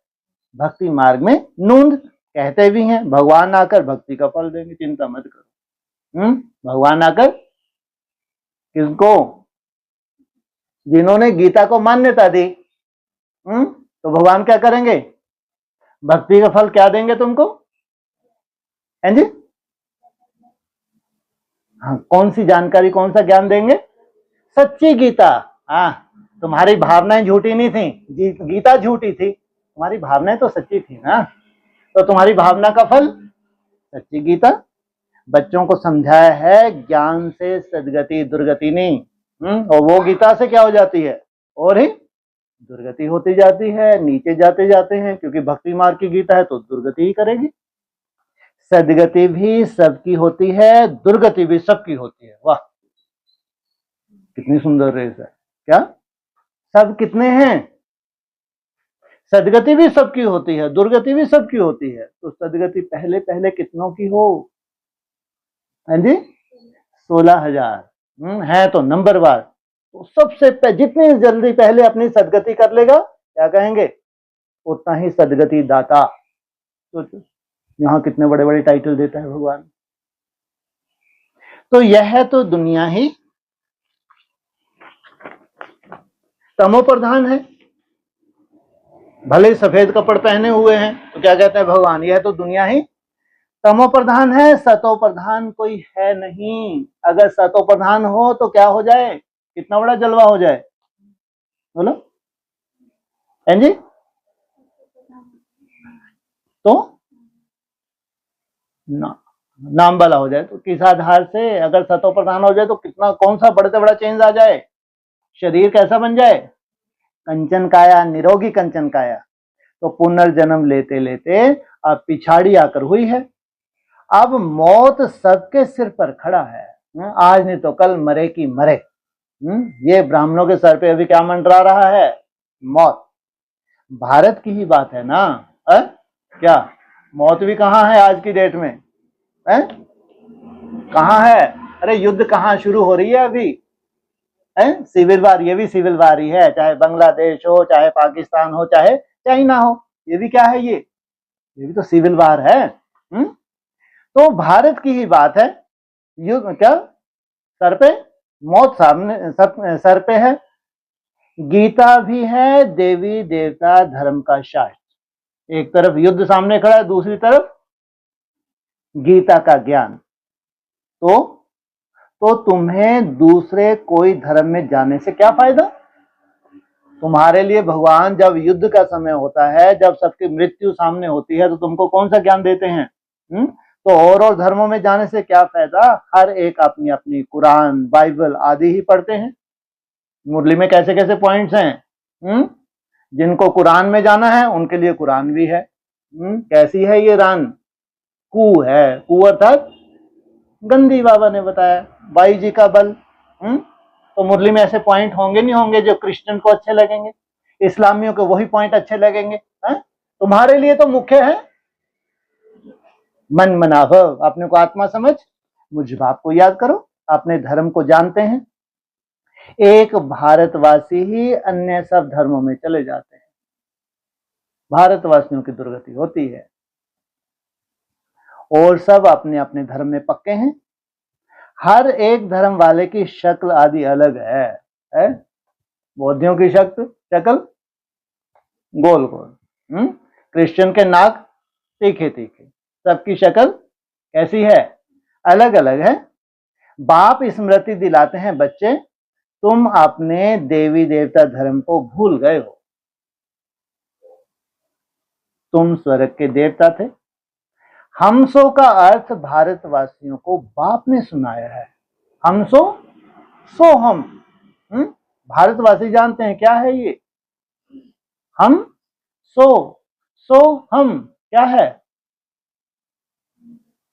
भक्ति मार्ग में नूंद। कहते भी हैं भगवान आकर भक्ति का फल देंगे, चिंता मत करो। भगवान आकर किसको? जिन्होंने गीता को मान्यता दी, तो भगवान क्या करेंगे? भक्ति का फल क्या देंगे तुमको? हैं जी? हाँ, कौन सी जानकारी, कौन सा ज्ञान देंगे? सच्ची गीता। हाँ, तुम्हारी भावनाएं झूठी नहीं थी, गीता झूठी थी, तुम्हारी भावनाएं तो सच्ची थी ना। तो तुम्हारी भावना का फल सच्ची गीता। बच्चों को समझाया है ज्ञान से सदगति दुर्गति नहीं। और वो गीता से क्या हो जाती है? और ही दुर्गति होती जाती है, नीचे जाते जाते हैं, क्योंकि भक्ति मार्ग की गीता है तो दुर्गति ही करेगी। सदगति भी सबकी होती है, दुर्गति भी सबकी होती है। वाह, कितनी सुंदर रेस है। क्या सब कितने हैं? सदगति भी सबकी होती है, दुर्गति भी सबकी होती है। तो सदगति पहले पहले कितनों की हो? हाँ जी, 16,000 है तो नंबरवार। तो सबसे जितनी जल्दी पहले अपनी सदगति कर लेगा, क्या कहेंगे? उतना ही सदगति दाता। तो यहां कितने बड़े बड़े टाइटल देता है भगवान। तो यह तो दुनिया ही तमो प्रधान है। भले सफेद कपड़ पहने हुए हैं, तो क्या कहते हैं भगवान? यह तो दुनिया ही तमो प्रधान है, सतो प्रधान कोई है नहीं। अगर सतो प्रधान हो तो क्या हो जाए? कितना बड़ा जलवा हो जाए, बोलो हैं जी? तो नाम वाला हो जाए। तो किस आधार से? अगर सतो प्रधान हो जाए तो कितना, कौन सा बड़े से बड़ा चेंज आ जाए? शरीर कैसा बन जाए? कंचन काया, निरोगी कंचन काया। तो पुनर्जन्म लेते लेते अब पिछाड़ी आकर हुई है। अब मौत सबके सिर पर खड़ा है। आज नहीं तो कल मरे की मरे। ये ब्राह्मणों के सर पे अभी क्या मंडरा रहा है? मौत। भारत की ही बात है ना। क्या मौत भी कहाँ है आज की डेट में? कहाँ है? अरे युद्ध कहाँ शुरू हो रही है अभी? Civil war. ये भी सिविल वार ही है, चाहे बांग्लादेश हो, चाहे पाकिस्तान हो, चाहे चाइना हो। ये भी क्या है? ये भी तो सिविल वार है। तो भारत की ही बात है। युद्ध क्या सर पे? मौत सामने सर पे है। गीता भी है देवी देवता धर्म का शास्त्र। एक तरफ युद्ध सामने खड़ा है, दूसरी तरफ गीता का ज्ञान। तो तुम्हें दूसरे कोई धर्म में जाने से क्या फायदा? तुम्हारे लिए भगवान जब युद्ध का समय होता है, जब सबकी मृत्यु सामने होती है, तो तुमको कौन सा ज्ञान देते हैं? तो और धर्मों में जाने से क्या फायदा? हर एक अपनी अपनी कुरान, बाइबल आदि ही पढ़ते हैं। मुरली में कैसे कैसे पॉइंट्स हैं। जिनको कुरान में जाना है उनके लिए कुरान भी है। कैसी है ये रान? कू है। कू अर्थात गंदी। बाबा ने बताया बाई जी का बल। तो मुरली में ऐसे पॉइंट होंगे नहीं होंगे जो क्रिश्चियन को अच्छे लगेंगे, इस्लामियों को वही पॉइंट अच्छे लगेंगे। तुम्हारे लिए तो मुख्य है मन मनाभव, अपने को आत्मा समझ, मुझ बाप को याद करो, अपने धर्म को जानते हैं। एक भारतवासी ही अन्य सब धर्मों में चले जाते हैं। भारतवासियों की दुर्गति होती है और सब अपने अपने धर्म में पक्के हैं। हर एक धर्म वाले की शक्ल आदि अलग है? बौद्धियों की शक्ल गोल गोल, क्रिश्चियन के नाक तीखे तीखे। सबकी शक्ल कैसी है? अलग अलग है। बाप स्मृति दिलाते हैं, बच्चे तुम अपने देवी देवता धर्म को भूल गए हो। तुम स्वर्ग के देवता थे। हमसो का अर्थ भारतवासियों को बाप ने सुनाया है। हमसो सो हम। भारतवासी जानते हैं क्या है ये? हम सो हम क्या है?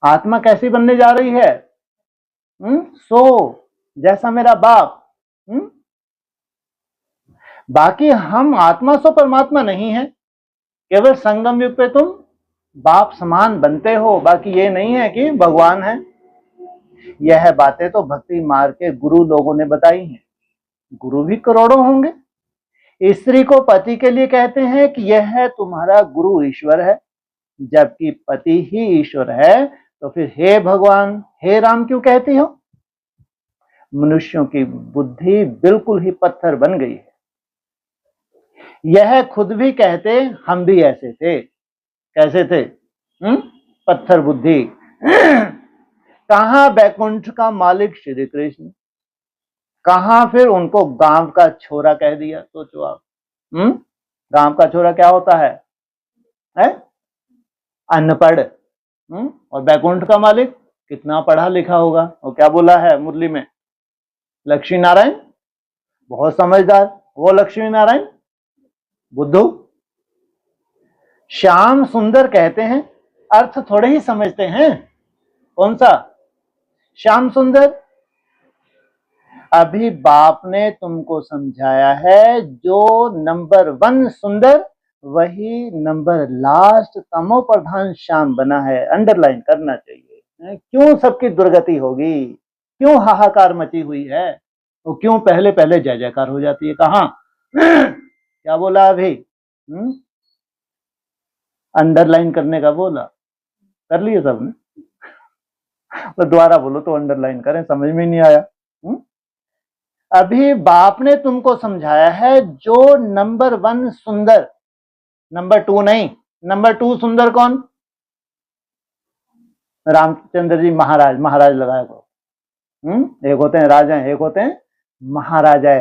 आत्मा कैसी बनने जा रही है? सो जैसा मेरा बाप। बाकी हम आत्मा सो परमात्मा नहीं है। केवल संगम युग पे तुम बाप समान बनते हो, बाकी ये नहीं है कि भगवान है। यह बातें तो भक्ति मार्ग के गुरु लोगों ने बताई हैं। गुरु भी करोड़ों होंगे। स्त्री को पति के लिए कहते हैं कि यह है तुम्हारा गुरु ईश्वर है, जबकि पति ही ईश्वर है, तो फिर हे भगवान हे राम क्यों कहती हो? मनुष्यों की बुद्धि बिल्कुल ही पत्थर बन गई है। यह खुद भी कहते हम भी ऐसे थे। कैसे थे? पत्थर बुद्धि। कहां बैकुंठ का मालिक श्री कृष्ण, कहां फिर उनको गांव का छोरा कह दिया? सोचो आप। गांव का छोरा क्या होता है? अनपढ़। और बैकुंठ का मालिक कितना पढ़ा लिखा होगा? वो क्या बोला है मुरली में? लक्ष्मी नारायण बहुत समझदार, वो लक्ष्मी नारायण बुद्धू। श्याम सुंदर कहते हैं, अर्थ थोड़े ही समझते हैं। कौन सा श्याम सुंदर? अभी बाप ने तुमको समझाया है, जो नंबर 1 सुंदर वही नंबर लास्ट तमो प्रधान श्याम बना है। अंडरलाइन करना चाहिए। क्यों सबकी दुर्गति होगी? क्यों हाहाकार मची हुई है? तो क्यों पहले पहले जय जयकार हो जाती है? कहां? क्या बोला अभी? अंडरलाइन करने का बोला, कर लिए सबने? तो दोबारा बोलो तो अंडरलाइन करें, समझ में नहीं आया। अभी बाप ने तुमको समझाया है, जो नंबर 1 सुंदर, नंबर 2 नहीं, नंबर 2 सुंदर कौन? रामचंद्र जी महाराज, महाराज लगाया को। एक होते हैं राजा, एक होते हैं महाराजा।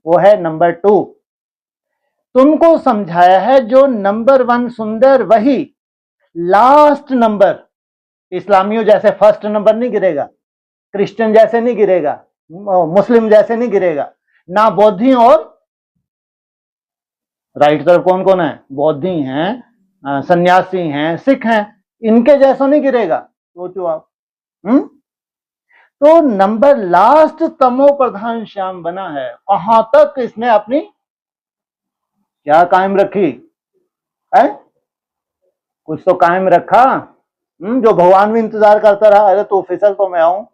वो है नंबर 2। तुमको समझाया है, जो नंबर 1 सुंदर वही लास्ट नंबर। इस्लामियों जैसे फर्स्ट नंबर नहीं गिरेगा, क्रिश्चियन जैसे नहीं गिरेगा, मुस्लिम जैसे नहीं गिरेगा, ना बौद्धि। और राइट तरफ कौन कौन है? बौद्धि हैं, सन्यासी हैं, सिख हैं, इनके जैसा नहीं गिरेगा। सोचो आप। तो नंबर लास्ट तमो प्रधान श्याम बना है। कहां तक इसने अपनी क्या कायम रखी है? कुछ तो कायम रखा। जो भगवान भी इंतजार करता रहा, अरे तू फिसल तो मैं आऊं,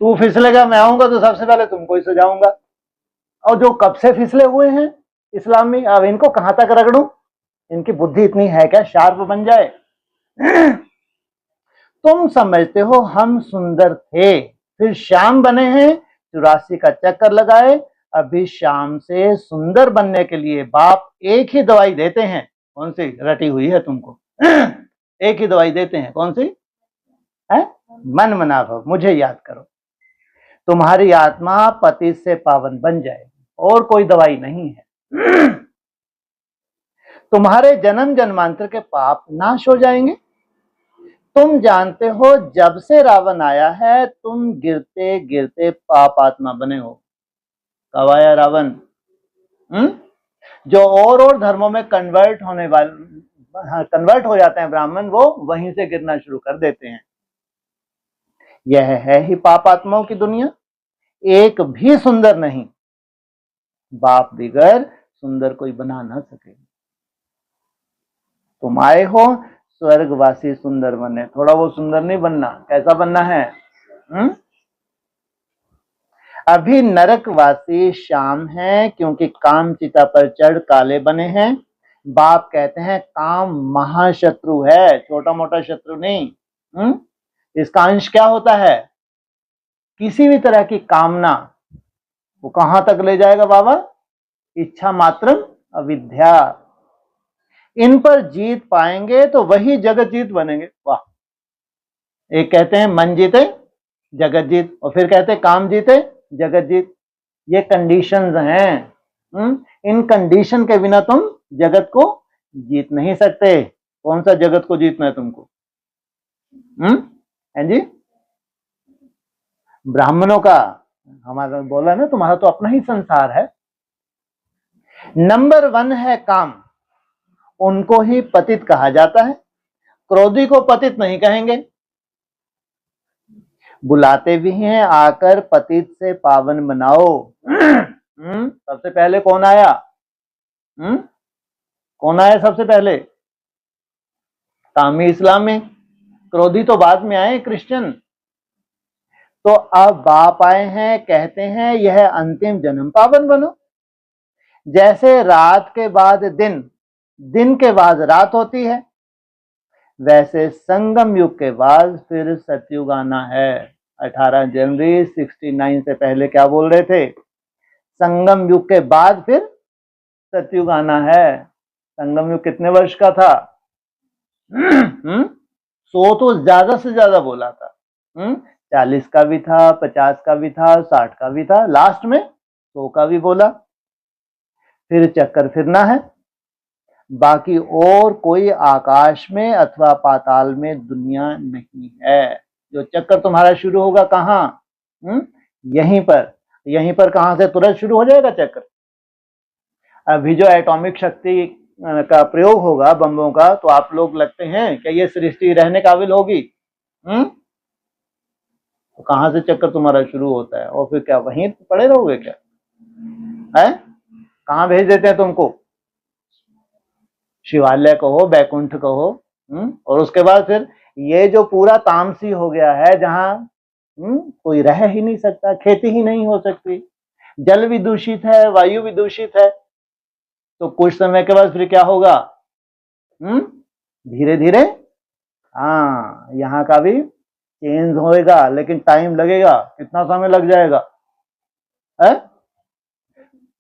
तू फिसलेगा मैं आऊंगा तो सबसे पहले तुमको ही सजाऊंगा। और जो कब से फिसले हुए हैं इस्लाम में, अब इनको कहां तक रगड़ूं? इनकी बुद्धि इतनी है क्या शार्प बन जाए? तुम समझते हो हम सुंदर थे, फिर श्याम बने हैं, 84 का चक्कर लगाए। अभी श्याम से सुंदर बनने के लिए बाप एक ही दवाई देते हैं। कौन सी रटी हुई है तुमको? एक ही दवाई देते हैं। कौन सी है? मन मना भाव, मुझे याद करो। तुम्हारी आत्मा पति से पावन बन जाए, और कोई दवाई नहीं है। तुम्हारे जन्म जन्मांतर के पाप नाश हो जाएंगे। तुम जानते हो, जब से रावण आया है, तुम गिरते गिरते पाप आत्मा बने हो। कब आया रावण? जो और धर्मों में कन्वर्ट होने वाले, कन्वर्ट हो जाते हैं ब्राह्मण, वो वहीं से गिरना शुरू कर देते हैं। यह है ही पाप आत्माओं की दुनिया। एक भी सुंदर नहीं, बाप दिगर सुंदर कोई बना ना सके। तुम आए हो स्वर्गवासी सुंदर बने, थोड़ा वो सुंदर नहीं बनना। कैसा बनना है? अभी नरकवासी श्याम है, क्योंकि काम चिता पर चढ़ काले बने हैं। बाप कहते हैं काम महाशत्रु है, छोटा मोटा शत्रु नहीं। इसका अंश क्या होता है? किसी भी तरह की कामना, वो कहां तक ले जाएगा बाबा? इच्छा मात्र अविद्या। इन पर जीत पाएंगे तो वही जगत जीत बनेंगे। वाह। एक कहते हैं मन जीते जगत जीत, और फिर कहते हैं काम जीते जगत जीत। ये कंडीशंस हैं। इन कंडीशन के बिना तुम जगत को जीत नहीं सकते। कौन सा जगत को जीतना है तुमको? है जी? ब्राह्मणों का, हमारा बोला ना, तुम्हारा तो अपना ही संसार है। नंबर 1 है काम, उनको ही पतित कहा जाता है। क्रोधी को पतित नहीं कहेंगे। बुलाते भी हैं, आकर पतित से पावन बनाओ। सबसे पहले कौन आया? कौन आया सबसे पहले? कामी इस्लाम में, क्रोधी तो बाद में आए क्रिश्चियन। तो अब बाप आए हैं, कहते हैं यह अंतिम जन्म पावन बनो। जैसे रात के बाद दिन, दिन के बाद रात होती है, वैसे संगम युग के बाद फिर सतयुग आना है। 18 जनवरी 69 से पहले क्या बोल रहे थे? संगम युग के बाद फिर सतयुग आना है। संगम युग कितने वर्ष का था? 100 तो ज्यादा से ज्यादा बोला था। 40 का भी था, 50 का भी था, 60 का भी था, लास्ट में 100 का भी बोला। फिर चक्कर फिरना है। बाकी और कोई आकाश में अथवा पाताल में दुनिया नहीं है। जो चक्कर तुम्हारा शुरू होगा कहाँ? यहीं पर। यहीं पर कहां से तुरंत शुरू हो जाएगा चक्कर? अभी जो एटॉमिक शक्ति का प्रयोग होगा बम्बों का, तो आप लोग लगते हैं कि ये सृष्टि रहने काबिल होगी? तो कहां से चक्कर तुम्हारा शुरू होता है? और फिर क्या वहीं पड़े रहोगे क्या? है? कहां भेज देते हैं तुमको? शिवालय कहो, बैकुंठ कहो। और उसके बाद फिर ये जो पूरा तामसी हो गया है, जहां कोई रह ही नहीं सकता, खेती ही नहीं हो सकती, जल भी दूषित है, वायु भी दूषित है, तो कुछ समय के बाद फिर क्या होगा? धीरे धीरे हाँ, यहाँ का भी चेंज होएगा, लेकिन टाइम लगेगा। कितना समय लग जाएगा है?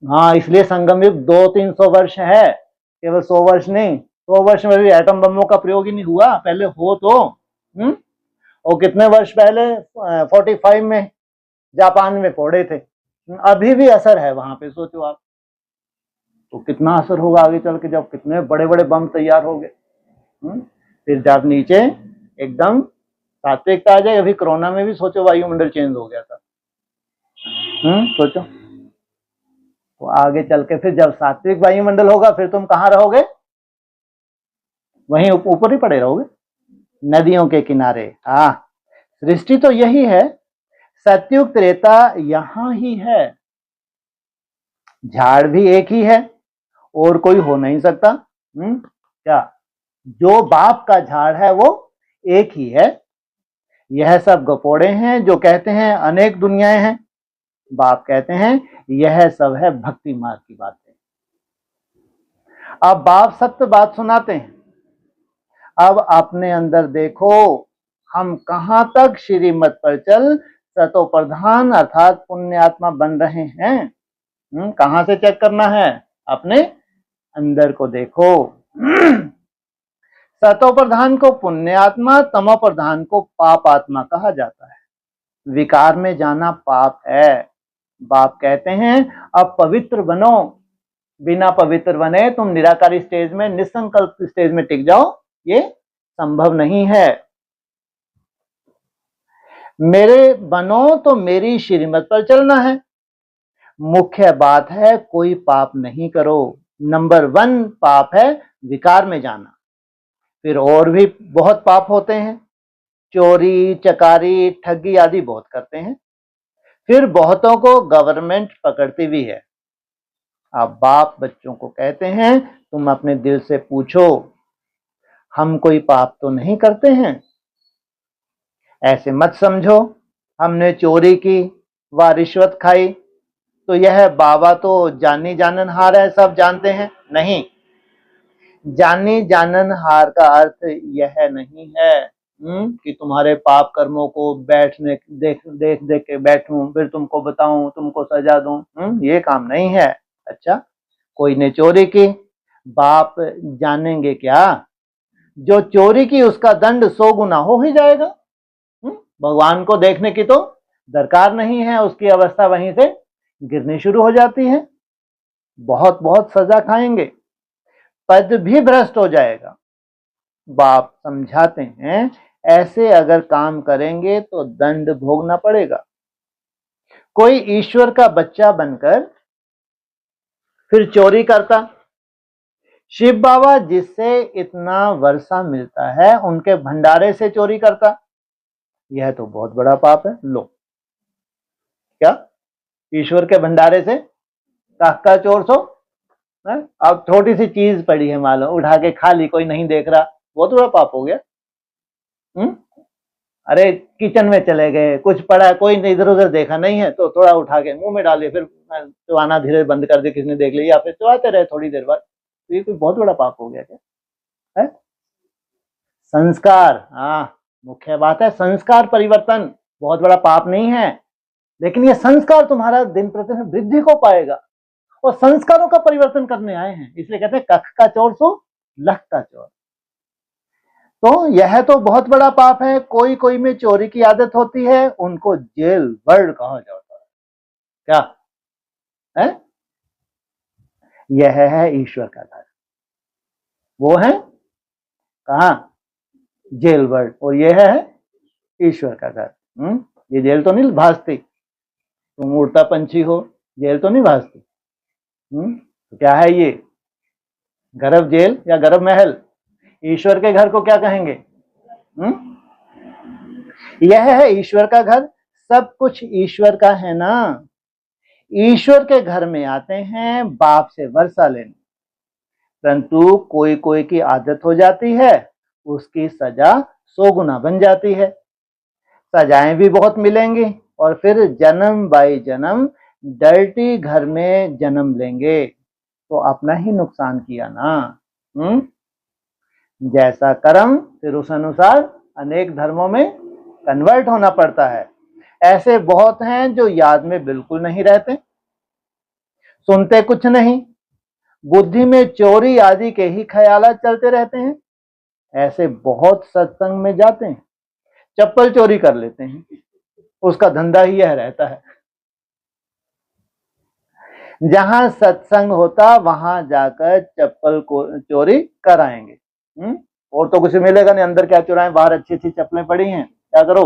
हाँ, इसलिए संगम युग 200-300 वर्ष है, केवल 100 वर्ष नहीं। 100 वर्ष में भी एटम बमों का प्रयोग ही नहीं हुआ, पहले हो तो। और कितने वर्ष पहले? 45 में जापान में फोड़े थे। अभी भी असर है वहां पे, सोचो आप। तो कितना असर होगा आगे चल के, जब कितने बड़े बड़े बम तैयार हो गए। फिर जब नीचे एकदम सात्विकता आ जाए। अभी कोरोना में भी सोचो वायुमंडल चेंज हो गया था। सोचो। तो आगे चल के फिर जब सात्विक वायुमंडल होगा, फिर तुम कहाँ रहोगे? वहीं ऊपर ही पड़े रहोगे, नदियों के किनारे। हाँ, सृष्टि तो यही है। सतयुग त्रेता यहां ही है। झाड़ भी एक ही है, और कोई हो नहीं सकता। क्या? जो बाप का झाड़ है वो एक ही है। यह सब गपोड़े हैं जो कहते हैं अनेक दुनियाएं हैं। बाप कहते हैं यह सब है भक्ति मार्ग की बातें। अब बाप सत्य बात सुनाते हैं। अब अपने अंदर देखो, हम कहां तक श्रीमत पर चल सतो प्रधान अर्थात पुण्यात्मा बन रहे हैं। कहां से चेक करना है? अपने अंदर को देखो। सतो प्रधान को पुण्यात्मा, तमो प्रधान को पाप आत्मा कहा जाता है। विकार में जाना पाप है। बाप कहते हैं अब पवित्र बनो। बिना पवित्र बने तुम निराकारी स्टेज में, निसंकल्प स्टेज में टिक जाओ, ये संभव नहीं है। मेरे बनो तो मेरी श्रीमत पर चलना है। मुख्य बात है कोई पाप नहीं करो। नंबर 1 पाप है विकार में जाना। फिर और भी बहुत पाप होते हैं, चोरी, चकारी, ठगी आदि बहुत करते हैं। फिर बहुतों को गवर्नमेंट पकड़ती भी है। अब बाप बच्चों को कहते हैं तुम अपने दिल से पूछो, हम कोई पाप तो नहीं करते हैं? ऐसे मत समझो हमने चोरी की व रिश्वत खाई तो यह बाबा तो जानी जाननहार है, सब जानते हैं। नहीं, जानी जाननहार का अर्थ यह नहीं है कि तुम्हारे पाप कर्मों को बैठने देख देख के बैठूं, फिर तुमको बताऊं, तुमको सजा दूं। ये काम नहीं है। अच्छा, कोई ने चोरी की, बाप जानेंगे क्या? जो चोरी की उसका दंड 100 गुना हो ही जाएगा। भगवान को देखने की तो दरकार नहीं है, उसकी अवस्था वहीं से गिरनी शुरू हो जाती है। बहुत बहुत सजा खाएंगे, पद भी भ्रष्ट हो जाएगा। बाप समझाते हैं ऐसे अगर काम करेंगे तो दंड भोगना पड़ेगा। कोई ईश्वर का बच्चा बनकर फिर चोरी करता, शिव बाबा जिससे इतना वर्षा मिलता है उनके भंडारे से चोरी करता, यह तो बहुत बड़ा पाप है। लो, क्या ईश्वर के भंडारे से काका चोर सो? अब छोटी सी चीज पड़ी है मान लो, उठा के खा ली, कोई नहीं देख रहा, बहुत बड़ा पाप हो गया। अरे किचन में चले गए, कुछ पड़ा, कोई इधर उधर देखा नहीं है तो थोड़ा उठा के मुंह में डाले, फिर चबाना धीरे बंद कर दे, किसी ने देख लिया, या फिर चबाते रहे थोड़ी देर बाद, तो ये कोई बहुत बड़ा पाप हो गया क्या है? संस्कार, हाँ मुख्य बात है, संस्कार परिवर्तन बहुत बड़ा पाप नहीं है, लेकिन ये संस्कार तुम्हारा दिन प्रतिदिन वृद्धि को पाएगा, और संस्कारों का परिवर्तन करने आए हैं, इसलिए कहते हैं कख का चोर सो लख का चोर। तो यह तो बहुत बड़ा पाप है। कोई कोई में चोरी की आदत होती है, उनको जेल वर्ड कहा जाता है। क्या है? यह है ईश्वर का घर, वो है कहा? जेल वर्ड, और यह है ईश्वर का घर। ये जेल तो नहीं भासती, तुम उड़ता पंछी हो, जेल तो नहीं भासती। तो क्या है ये? गर्भ जेल या गर्भ महल? ईश्वर के घर को क्या कहेंगे? यह है ईश्वर का घर, सब कुछ ईश्वर का है ना। ईश्वर के घर में आते हैं बाप से वर्षा लेने, परंतु कोई कोई की आदत हो जाती है, उसकी सजा 100 गुना बन जाती है, सजाएं भी बहुत मिलेंगी, और फिर जन्म बाई जन्म डर्टी घर में जन्म लेंगे, तो अपना ही नुकसान किया ना। जैसा कर्म फिर उस अनुसार अनेक धर्मों में कन्वर्ट होना पड़ता है। ऐसे बहुत हैं जो याद में बिल्कुल नहीं रहते, सुनते कुछ नहीं, बुद्धि में चोरी आदि के ही ख्यालात चलते रहते हैं। ऐसे बहुत सत्संग में जाते हैं, चप्पल चोरी कर लेते हैं, उसका धंधा ही यह रहता है। जहां सत्संग होता वहां जाकर चप्पल को चोरी कराएंगे। और तो कुछ मिलेगा नहीं, अंदर क्या चुराएं, बाहर अच्छी अच्छी चप्पलें पड़ी हैं, क्या करो?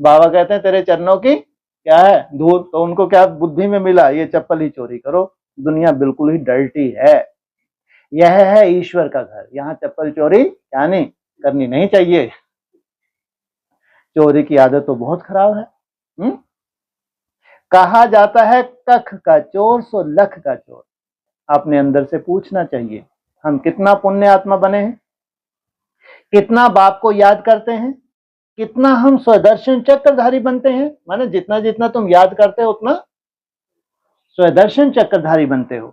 बाबा कहते हैं तेरे चरणों की क्या है धूल, तो उनको क्या बुद्धि में मिला, ये चप्पल ही चोरी करो। दुनिया बिल्कुल ही डर्टी है। यह है ईश्वर का घर, यहाँ चप्पल चोरी क्या नहीं करनी नहीं चाहिए। चोरी की आदत तो बहुत खराब है। कहा जाता है कख का चोर सो लख का चोर। अपने अंदर से पूछना चाहिए, हम कितना पुण्य आत्मा बने हैं, कितना बाप को याद करते हैं, कितना हम स्वदर्शन चक्रधारी बनते हैं। माने जितना जितना तुम याद करते हो उतना स्वदर्शन चक्रधारी बनते हो।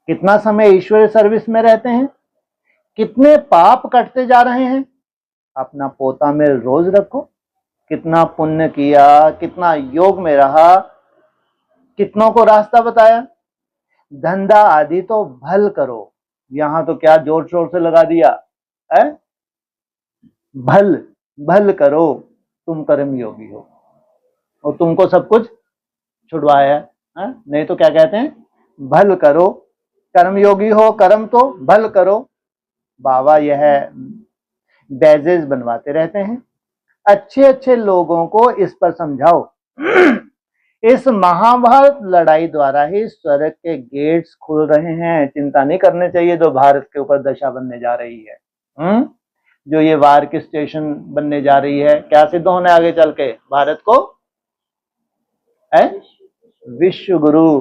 कितना समय ईश्वरीय सर्विस में रहते हैं, कितने पाप कटते जा रहे हैं। अपना पोता में रोज रखो, कितना पुण्य किया, कितना योग में रहा, कितनों को रास्ता बताया। धंधा आदि तो भल करो, यहां तो क्या जोर शोर से लगा दिया है, भल भल करो, तुम कर्म योगी हो, और तुमको सब कुछ छुड़वाया है। नहीं तो क्या कहते हैं, भल करो, कर्म योगी हो, कर्म तो भल करो। बाबा यह बैजेस बनवाते रहते हैं, अच्छे अच्छे लोगों को इस पर समझाओ। इस महाभारत लड़ाई द्वारा ही स्वर्ग के गेट्स खुल रहे हैं। चिंता नहीं करने चाहिए जो भारत के ऊपर दशा बनने जा रही है। जो ये वार की स्टेशन बनने जा रही है, क्या सिद्ध होने आगे चल के भारत को है विश्व गुरु।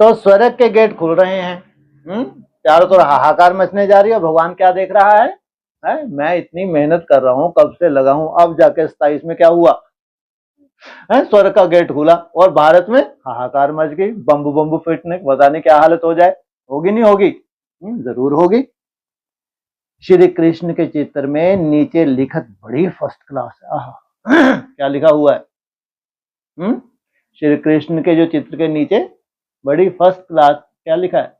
तो स्वर्ग के गेट खुल रहे हैं, चारों तरफ हाहाकार मचने जा रही है। भगवान क्या देख रहा है? मैं इतनी मेहनत कर रहा हूं, कब से लगा हूं, अब जाके 27 में क्या हुआ है, स्वर्ग का गेट खुला और भारत में हाहाकार मच गई, बम्बू बम्बू फिटने, पता नहीं क्या हालत हो जाए। होगी नहीं होगी? जरूर होगी। श्री कृष्ण के चित्र में नीचे लिखत बड़ी फर्स्ट क्लास है। क्या लिखा हुआ है? श्री कृष्ण के जो चित्र के नीचे बड़ी फर्स्ट क्लास क्या लिखा है?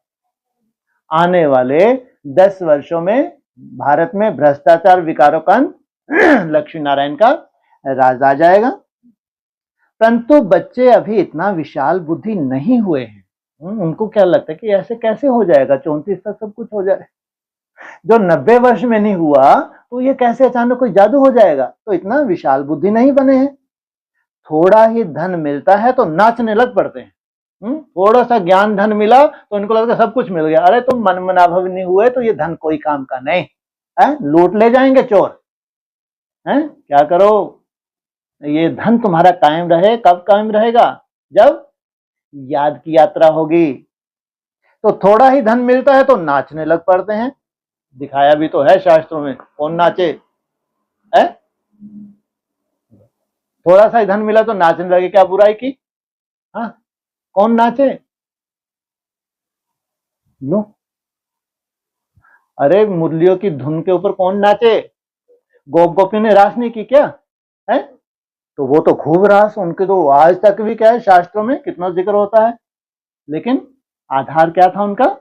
आने वाले 10 वर्षों में भारत में भ्रष्टाचार विकारों का लक्ष्मी नारायण का राज आ जाएगा। परंतु बच्चे अभी इतना विशाल बुद्धि नहीं हुए हैं। उनको क्या लगता है कि ऐसे कैसे हो जाएगा, 34 तक सब कुछ हो जाए। जो 90 वर्ष में नहीं हुआ तो ये कैसे अचानक कोई जादू हो जाएगा। तो इतना विशाल बुद्धि नहीं बने हैं। थोड़ा ही धन मिलता है तो नाचने लग पड़ते हैं। थोड़ा सा ज्ञान धन मिला तो इनको लगता है सब कुछ मिल गया। अरे तुम मन मनाभव नहीं हुए तो ये धन कोई काम का नहीं है, लूट ले जाएंगे चोर। क्या करो, ये धन तुम्हारा कायम रहे। कब कायम रहेगा? जब याद की यात्रा होगी। तो थोड़ा ही धन मिलता है तो नाचने लग पड़ते हैं। दिखाया भी तो है शास्त्रों में, कौन नाचे है? थोड़ा सा धन मिला तो नाचने लगे, क्या बुराई की? हाँ, कौन नाचे? लो, अरे मुरलियों की धुन के ऊपर कौन नाचे? गोप गोपियों ने रास नहीं की क्या है? तो वो तो खूब रास, उनके तो आज तक भी क्या है, शास्त्रों में कितना जिक्र होता है, लेकिन आधार क्या था उनका?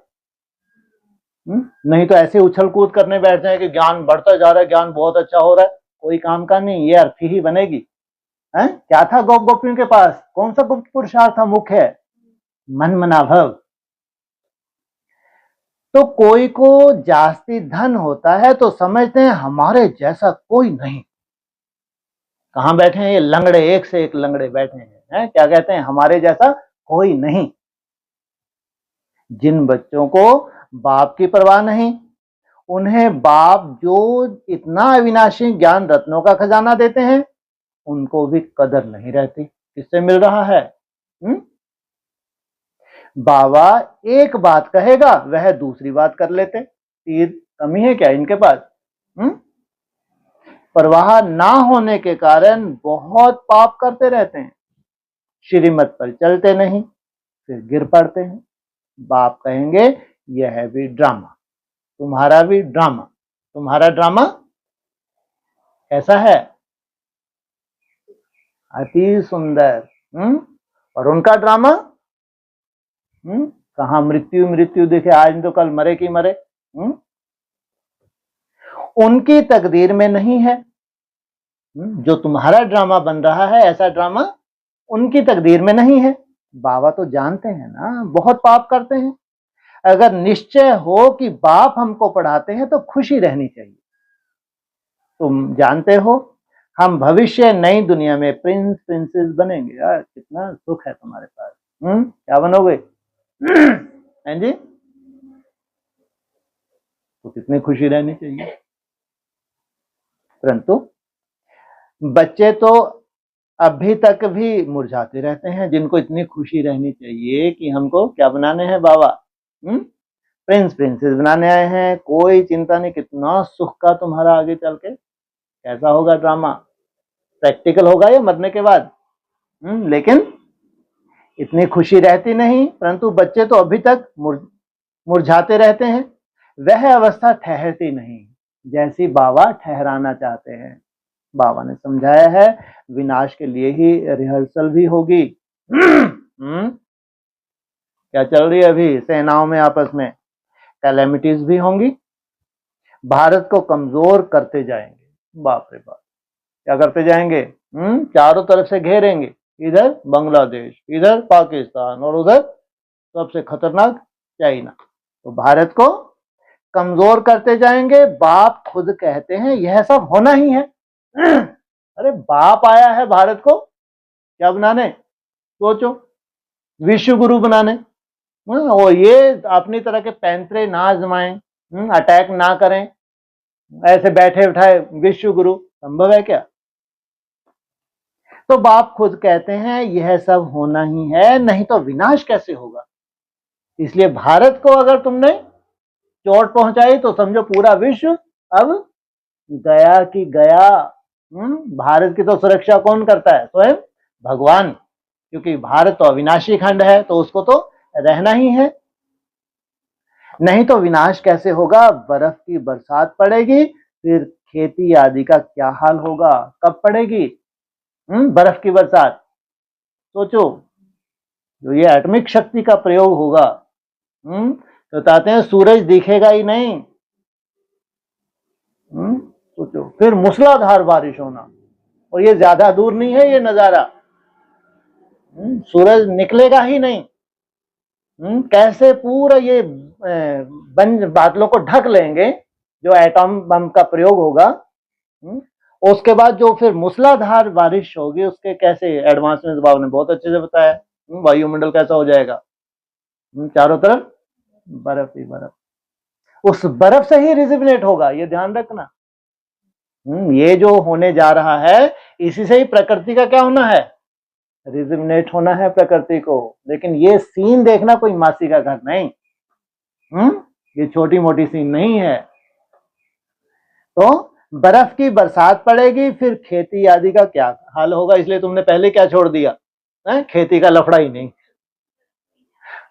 नहीं तो ऐसे उछल कूद करने बैठ जाए कि ज्ञान बढ़ता जा रहा है, ज्ञान बहुत अच्छा हो रहा है, कोई काम का नहीं, ये अर्थी ही बनेगी। है क्या था गोप गोपियों के पास? कौन सा गुप्त पुरुषार्थ था मुख्य? मन मनाभव। तो कोई को जास्ती धन होता है तो समझते हैं हमारे जैसा कोई नहीं। कहां बैठे हैं ये लंगड़े, एक से एक लंगड़े बैठे हैं, क्या कहते हैं? हमारे जैसा कोई नहीं। जिन बच्चों को बाप की परवाह नहीं, उन्हें बाप जो इतना अविनाशी ज्ञान रत्नों का खजाना देते हैं, उनको भी कदर नहीं रहती। किससे मिल रहा है? बाबा एक बात कहेगा, वह दूसरी बात कर लेते। तीर कमी है क्या इनके पास? परवाह ना होने के कारण बहुत पाप करते रहते हैं, श्रीमत पर चलते नहीं, फिर गिर पड़ते हैं। बाप कहेंगे यह भी ड्रामा, तुम्हारा भी ड्रामा। तुम्हारा ड्रामा कैसा है? अति सुंदर। और उनका ड्रामा कहां मृत्यु मृत्यु दिखे, आज तो कल मरे की मरे। उनकी तकदीर में नहीं है। जो तुम्हारा ड्रामा बन रहा है, ऐसा ड्रामा उनकी तकदीर में नहीं है। बाबा तो जानते हैं ना, बहुत पाप करते हैं। अगर निश्चय हो कि बाप हमको पढ़ाते हैं तो खुशी रहनी चाहिए। तुम जानते हो हम भविष्य नई दुनिया में प्रिंस प्रिंसेस बनेंगे। यार कितना सुख है तुम्हारे पास। क्या बनोगे? हैं जी? तो कितनी खुशी रहनी चाहिए। परंतु बच्चे तो अभी तक भी मुरझाते रहते हैं, जिनको इतनी खुशी रहनी चाहिए कि हमको क्या बनाने हैं बाबा? प्रिंस प्रिंसेस बनाने आए हैं। कोई चिंता नहीं, कितना सुख का तुम्हारा आगे चल के कैसा होगा ड्रामा, प्रैक्टिकल होगा या मरने के बाद। लेकिन इतनी खुशी रहती नहीं। परंतु बच्चे तो अभी तक मुरझाते रहते हैं। वह अवस्था ठहरती नहीं जैसी बाबा ठहराना चाहते हैं। बाबा ने समझाया है विनाश के लिए ही रिहर्सल भी होगी। क्या चल रही है अभी सेनाओं में आपस में? कैलेमिटीज भी होंगी, भारत को कमजोर करते जाएंगे। बाप रे बाप, क्या करते जाएंगे? चारों तरफ से घेरेंगे, इधर बांग्लादेश, इधर पाकिस्तान और उधर सबसे खतरनाक चाइना। तो भारत को कमजोर करते जाएंगे। बाप खुद कहते हैं यह सब होना ही है। अरे बाप आया है भारत को क्या बनाने? सोचो, विश्व गुरु बनाने। वो ये अपनी तरह के पैंतरे ना आजमाएं, अटैक ना करें, ऐसे बैठे उठाए विश्व गुरु संभव है क्या? तो बाप खुद कहते हैं यह सब होना ही है, नहीं तो विनाश कैसे होगा। इसलिए भारत को अगर तुमने चोट पहुंचाई तो समझो पूरा विश्व अब गया कि गया। भारत की तो सुरक्षा कौन करता है? स्वयं भगवान, क्योंकि भारत तो अविनाशी खंड है, तो उसको तो रहना ही है। नहीं तो विनाश कैसे होगा? बर्फ की बरसात पड़ेगी, फिर खेती आदि का क्या हाल होगा? कब पड़ेगी बर्फ की बरसात? सोचो, जो ये एटॉमिक शक्ति का प्रयोग होगा, तो बताते हैं सूरज दिखेगा ही नहीं। सोचो, फिर मूसलाधार बारिश होना, और ये ज्यादा दूर नहीं है ये नजारा। सूरज निकलेगा ही नहीं। कैसे पूरा ये बादलों को ढक लेंगे जो एटॉम बम का प्रयोग होगा। उसके बाद जो फिर मूसलाधार बारिश होगी, उसके कैसे एडवांसमेंट बाबू ने बहुत अच्छे से बताया। वायुमंडल कैसा हो जाएगा, चारों तरफ बर्फ ही बर्फ। उस बर्फ से ही रिजिमिनेट होगा, ये ध्यान रखना। ये जो होने जा रहा है, इसी से ही प्रकृति का क्या होना है? रिजिमिनेट होना है प्रकृति को। लेकिन ये सीन देखना कोई मासी का घर नहीं। ये छोटी मोटी सीन नहीं है। तो बर्फ की बरसात पड़ेगी, फिर खेती आदि का क्या हाल होगा, इसलिए तुमने पहले क्या छोड़ दिया है, खेती का लफड़ा ही नहीं।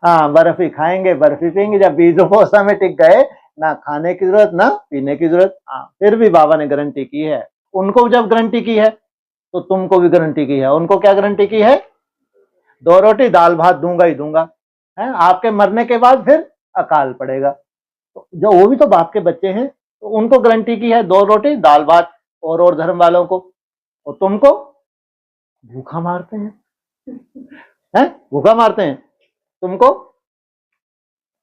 हाँ, बर्फ ही खाएंगे, बर्फ ही पिएंगे, जब बीज उपोसा में टिक गए, ना खाने की जरूरत ना पीने की जरूरत। हाँ, फिर भी बाबा ने गारंटी की है, उनको जब गारंटी की है तो तुमको भी गारंटी की है। उनको क्या गारंटी की है, 2 रोटी दाल भात दूंगा ही दूंगा, है, आपके मरने के बाद फिर अकाल पड़ेगा। तो जो वो भी तो बाप के बच्चे हैं, तो उनको गारंटी की है 2 रोटी दाल भात, और धर्म वालों को, और तुमको भूखा मारते हैं, भूखा मारते हैं तुमको,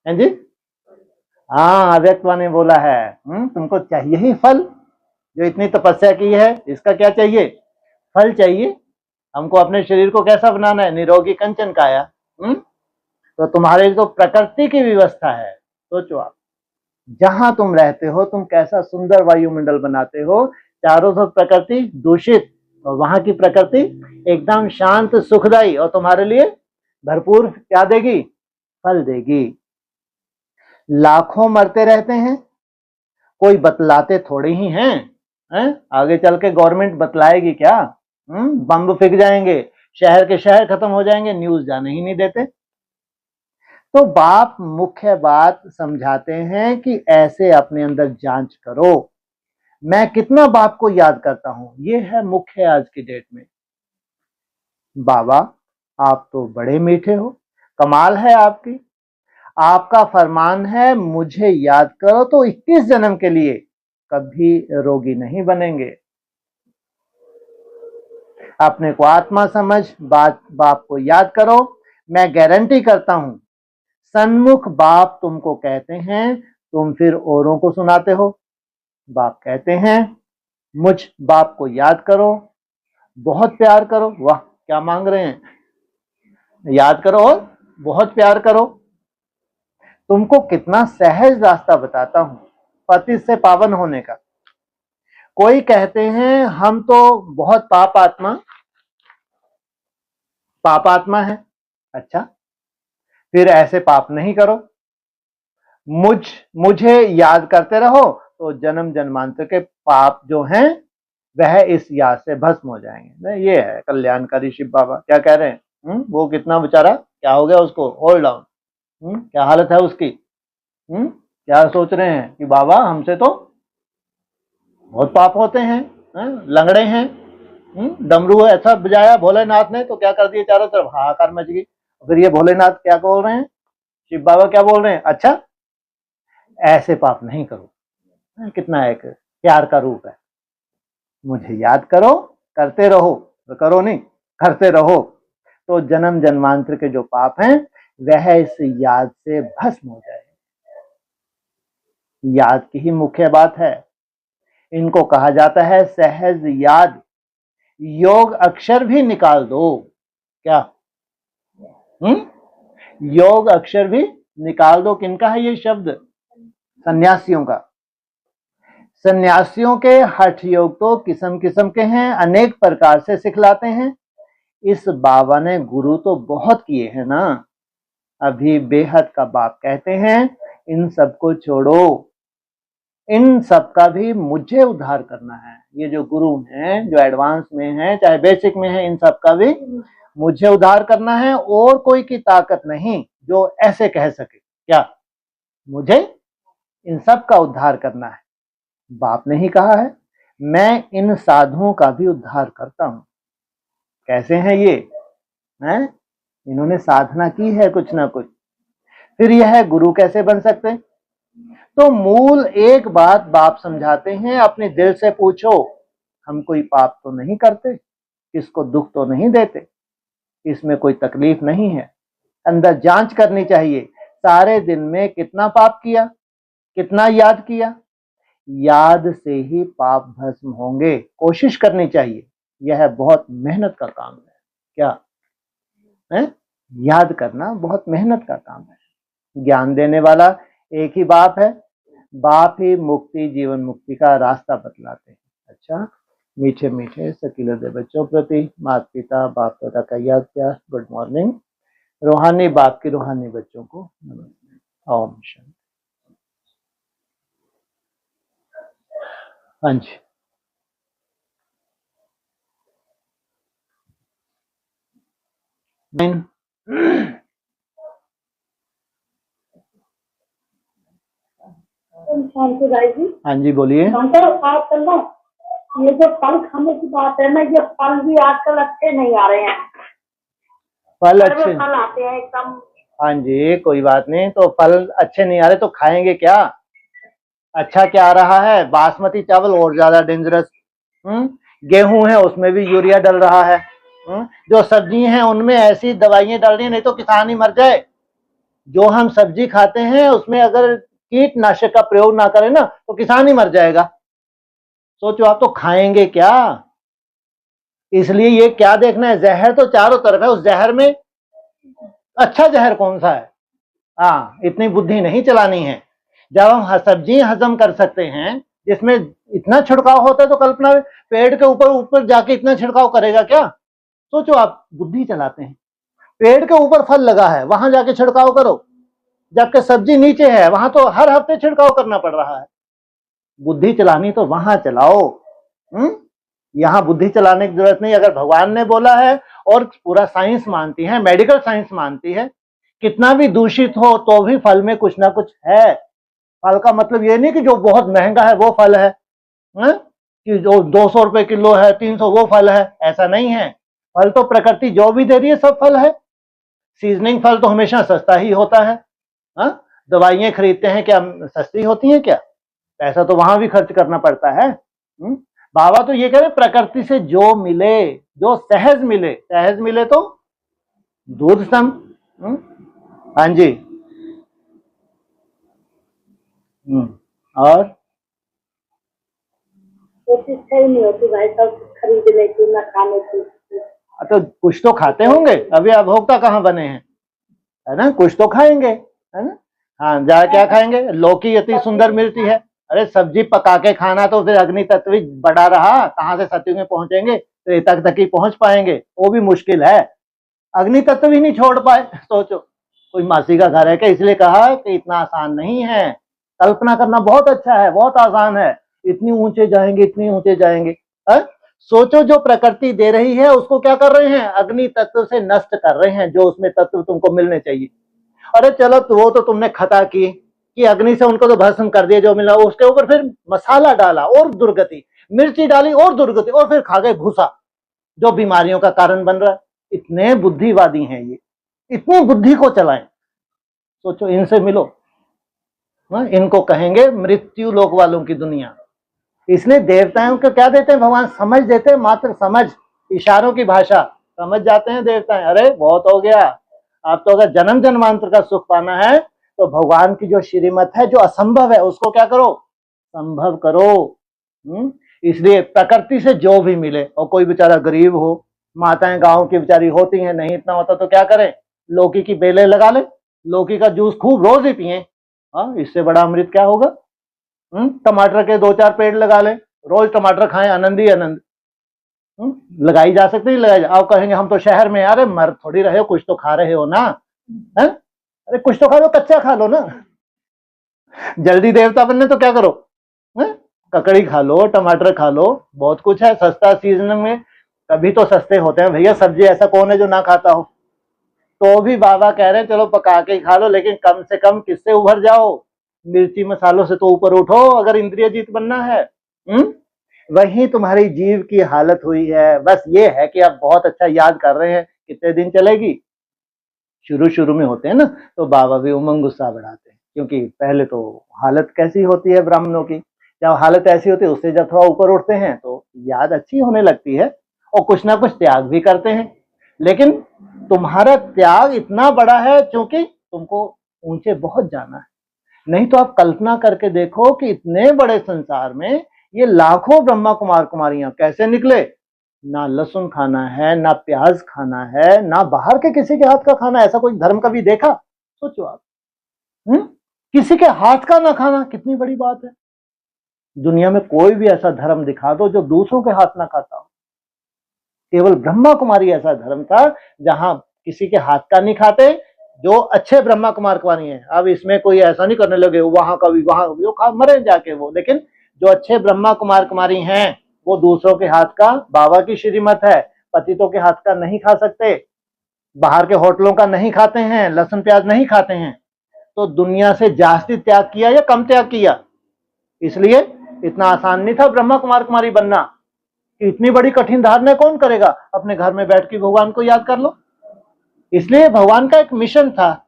है जी। हाँ, अव्यक्तवा ने बोला है, तुमको चाहिए ही फल, जो इतनी तपस्या की है इसका क्या चाहिए, फल चाहिए। हमको अपने शरीर को कैसा बनाना है, निरोगी कंचन काया। तो तुम्हारे जो प्रकृति की व्यवस्था है, सोचो आप, जहां तुम रहते हो तुम कैसा सुंदर वायुमंडल बनाते हो, चारों तरफ प्रकृति दूषित, और वहां की प्रकृति एकदम शांत सुखदाई, और तुम्हारे लिए भरपूर क्या देगी, फल देगी। लाखों मरते रहते हैं, कोई बतलाते थोड़े ही हैं? आगे चल के गवर्नमेंट बतलाएगी क्या, बम फेंक जाएंगे, शहर के शहर खत्म हो जाएंगे, न्यूज जाने ही नहीं देते। तो बाप मुख्य बात समझाते हैं कि ऐसे अपने अंदर जांच करो, मैं कितना बाप को याद करता हूं, ये है मुख्य आज की डेट में। बाबा आप तो बड़े मीठे हो, कमाल है आपकी, आपका फरमान है मुझे याद करो तो 21 जन्म के लिए कभी रोगी नहीं बनेंगे। अपने को आत्मा समझ, बाप को याद करो, मैं गारंटी करता हूं, सन्मुख बाप तुमको कहते हैं, तुम फिर औरों को सुनाते हो। बाप कहते हैं मुझ बाप को याद करो, बहुत प्यार करो, वाह क्या मांग रहे हैं, याद करो और बहुत प्यार करो। तुमको कितना सहज रास्ता बताता हूं पति से पावन होने का। कोई कहते हैं हम तो बहुत पापात्मा है, अच्छा फिर ऐसे पाप नहीं करो, मुझे याद करते रहो, तो जन्म जन्मांतर के पाप जो हैं वह इस याद से भस्म हो जाएंगे। ये है कल्याणकारी शिव बाबा क्या कह रहे हैं। वो कितना बेचारा क्या हो गया उसको, होल्ड डाउन, क्या हालत है उसकी, क्या सोच रहे हैं कि बाबा हमसे तो बहुत पाप होते हैं, लंगड़े हैं, डमरू ऐसा बजाया भोलेनाथ ने तो क्या कर दिया, चारों तरफ हाहाकार मच गई। फिर ये भोलेनाथ क्या बोल रहे हैं, शिव बाबा क्या बोल रहे हैं, अच्छा ऐसे पाप नहीं करो। कितना एक प्यार का रूप है, मुझे याद करो, करते रहो, तो करो नहीं करते रहो, तो जन्म जन्मांतर के जो पाप हैं वह इस याद से भस्म हो जाए। याद की ही मुख्य बात है, इनको कहा जाता है सहज याद। योग अक्षर भी निकाल दो, क्या योग अक्षर भी निकाल दो। किनका है ये शब्द, सन्यासियों का। सन्यासियों के हठ योग तो किस्म किस्म के हैं, अनेक प्रकार से सिखलाते हैं। इस बाबा ने गुरु तो बहुत किए हैं ना। अभी बेहद का बाप कहते हैं इन सबको छोड़ो, इन सब का भी मुझे उद्धार करना है। ये जो गुरु हैं, जो एडवांस में हैं चाहे बेसिक में हैं, इन सब का भी मुझे उद्धार करना है, और कोई की ताकत नहीं जो ऐसे कह सके क्या मुझे इन सब का उद्धार करना है। बाप ने ही कहा है मैं इन साधुओं का भी उद्धार करता हूं। कैसे हैं ये, हैं इन्होंने साधना की है कुछ ना कुछ, फिर यह गुरु कैसे बन सकते। तो मूल एक बात बाप समझाते हैं, अपने दिल से पूछो, हम कोई पाप तो नहीं करते, किसको दुख तो नहीं देते, इसमें कोई तकलीफ नहीं है। अंदर जांच करनी चाहिए, सारे दिन में कितना पाप किया, कितना याद किया, याद से ही पाप भस्म होंगे। कोशिश करनी चाहिए, यह बहुत मेहनत का काम है। क्या है, याद करना बहुत मेहनत का काम है। ज्ञान देने वाला एक ही बाप है, बाप ही मुक्ति जीवन मुक्ति का रास्ता बतलाते हैं। अच्छा, मीठे मीठे सकीले बच्चों प्रति माता पिता बाप दादा का याद प्यार, गुड मॉर्निंग। रूहानी बाप की रूहानी बच्चों को नमस्ते। ओम शांति। हाँ जी। शांति राय जी। हाँ जी बोलिए। आजकल ना ये जो फल खाने की बात है ना, ये फल भी आजकल अच्छे नहीं आ रहे हैं। फल अच्छे फल आते हैं एकदम। हाँ जी, कोई बात नहीं, तो फल अच्छे नहीं आ रहे तो खाएंगे क्या? अच्छा क्या आ रहा है? बासमती चावल और ज्यादा डेंजरस। गेहूं है उसमें भी यूरिया डल रहा है। जो सब्जी हैं उनमें ऐसी दवाइयां डल रही हैं, नहीं तो किसान ही मर जाए। जो हम सब्जी खाते हैं उसमें अगर कीटनाशक का प्रयोग ना करें ना तो किसान ही मर जाएगा। सोचो आप, तो खाएंगे क्या? इसलिए ये क्या देखना है, जहर तो चारों तरफ है, उस जहर में अच्छा जहर कौन सा है? हाँ, इतनी बुद्धि नहीं चलानी है। जब हम सब्जी हजम कर सकते हैं जिसमें इतना छिड़काव होता है, तो कल्पना पेड़ के ऊपर ऊपर जाके इतना छिड़काव करेगा क्या? सोचो आप, बुद्धि चलाते हैं। पेड़ के ऊपर फल लगा है, वहां जाके छिड़काव करो, जबकि सब्जी नीचे है, वहां तो हर हफ्ते छिड़काव करना पड़ रहा है। बुद्धि चलानी तो वहां चलाओ। यहां बुद्धि चलाने की जरूरत नहीं। अगर भगवान ने बोला है और पूरा साइंस मानती है, मेडिकल साइंस मानती है, कितना भी दूषित हो तो भी फल में कुछ ना कुछ है। फल का मतलब ये नहीं कि जो बहुत महंगा है वो फल है, कि जो 200 रुपए किलो है, 300 वो फल है, ऐसा नहीं है। फल तो प्रकृति जो भी दे रही है सब फल है। सीजनिंग फल तो हमेशा सस्ता ही होता है। दवाइयां खरीदते हैं क्या सस्ती होती हैं क्या? पैसा तो वहां भी खर्च करना पड़ता है। बाबा तो ये कह रहे प्रकृति से जो मिले, जो सहज मिले, सहज मिले तो दूध सम। हाँ जी। और कोशिश सही नहीं होती भाई, सब खरीदने की ना खाने की। तो कुछ तो खाते होंगे, अभी अभोक्ता कहाँ बने हैं, है ना? कुछ तो खाएंगे, है ना? हाँ, जा क्या खाएंगे? लौकी इतनी सुंदर मिलती है। अरे सब्जी पका के खाना तो फिर अग्नि तत्व ही बड़ा रहा, कहाँ से सतयुग में पहुंचेंगे? त्रेता तक ही पहुंच पाएंगे, वो भी मुश्किल है। अग्नि तत्व ही नहीं छोड़ पाए, सोचो। कोई मासी का घर है क्या? इसलिए कहा कि इतना आसान नहीं है। कल्पना करना बहुत अच्छा है, बहुत आसान है। इतनी ऊंचे जाएंगे, इतनी ऊंचे जाएंगे। है? सोचो, जो प्रकृति दे रही है उसको क्या कर रहे हैं? अग्नि तत्व से नष्ट कर रहे हैं, जो उसमें तत्व तुमको मिलने चाहिए। अरे चलो, तो वो तो तुमने खता की कि अग्नि से उनको तो भस्म कर दिया जो मिला, उसके ऊपर फिर मसाला डाला और दुर्गति, मिर्ची डाली और दुर्गति, और फिर खा गए भूसा, जो बीमारियों का कारण बन रहा है। इतने बुद्धिवादी हैं ये, इतनी बुद्धि को चलाएं। सोचो, इनसे मिलो। इनको कहेंगे मृत्यु लोक वालों की दुनिया। इसलिए देवताओं को क्या देते हैं भगवान? समझ देते हैं, मात्र समझ, इशारों की भाषा समझ जाते हैं देवताएं। अरे बहुत हो गया, आप तो अगर जन्म जन्मांतर का सुख पाना है तो भगवान की जो श्रीमत है, जो असंभव है उसको क्या करो? संभव करो। इसलिए प्रकृति से जो भी मिले, और कोई बेचारा गरीब हो, माताएं गांव की बेचारी होती हैं, नहीं इतना होता तो क्या करें? लौकी की बेलें लगा ले, लौकी का जूस खूब रोज ही पिए। इससे बड़ा अमृत क्या होगा? टमाटर के 2-4 पेड़ लगा ले, रोज टमाटर खाएं, आनंद ही आनंद। लगाई जा सकती है, लगाई आप कहेंगे हम तो शहर में। अरे मर थोड़ी रहे हो, कुछ तो खा रहे हो ना? है? अरे कुछ तो खा लो, कच्चा खा लो ना। जल्दी देवता बनने तो क्या करो? है? ककड़ी खा लो, टमाटर खा लो, बहुत कुछ है सस्ता सीजन में। कभी तो सस्ते होते हैं भैया, सब्जी ऐसा कौन है जो ना खाता हो? तो भी बाबा कह रहे हैं चलो पका के खा लो, लेकिन कम से कम किससे उभर जाओ? मिर्ची मसालों से तो ऊपर उठो, अगर इंद्रिय जीत बनना है। वही तुम्हारी जीव की हालत हुई है। बस ये है कि आप बहुत अच्छा याद कर रहे हैं। कितने दिन चलेगी? शुरू शुरू में होते हैं ना, तो बाबा भी उमंग गुस्सा बढ़ाते हैं, क्योंकि पहले तो हालत कैसी होती है ब्राह्मणों की, जब हालत ऐसी होती है उससे जब थोड़ा ऊपर उठते हैं तो याद अच्छी होने लगती है, और कुछ ना कुछ त्याग भी करते हैं। लेकिन तुम्हारा त्याग इतना बड़ा है क्योंकि तुमको ऊंचे बहुत जाना है। नहीं तो आप कल्पना करके देखो कि इतने बड़े संसार में ये लाखों ब्रह्मा कुमार कुमारियां कैसे निकले? ना लहसुन खाना है, ना प्याज खाना है, ना बाहर के किसी के हाथ का खाना। ऐसा कोई धर्म कभी देखा? सोचो आप। किसी के हाथ का ना खाना कितनी बड़ी बात है। दुनिया में कोई भी ऐसा धर्म दिखा दो जो दूसरों के हाथ ना खाता हो। केवल ब्रह्मा कुमारी ऐसा धर्म था जहां किसी के हाथ का नहीं खाते, जो अच्छे ब्रह्मा कुमार कुमारी हैं। अब इसमें कोई ऐसा नहीं करने लगे वहां का भी, वहां जो खा मरे जाके वो, लेकिन जो अच्छे ब्रह्मा कुमार कुमारी हैं वो दूसरों के हाथ का बाबा की श्रीमत है, पतितों के हाथ का नहीं खा सकते, बाहर के होटलों का नहीं खाते हैं, लहसुन प्याज नहीं खाते हैं। तो दुनिया से जास्ती त्याग किया या कम त्याग किया? इसलिए इतना आसान नहीं था ब्रह्मा कुमार कुमारी बनना। इतनी बड़ी कठिन धारणा कौन करेगा? अपने घर में बैठ के भगवान को याद कर लो। इसलिए भगवान का एक मिशन था,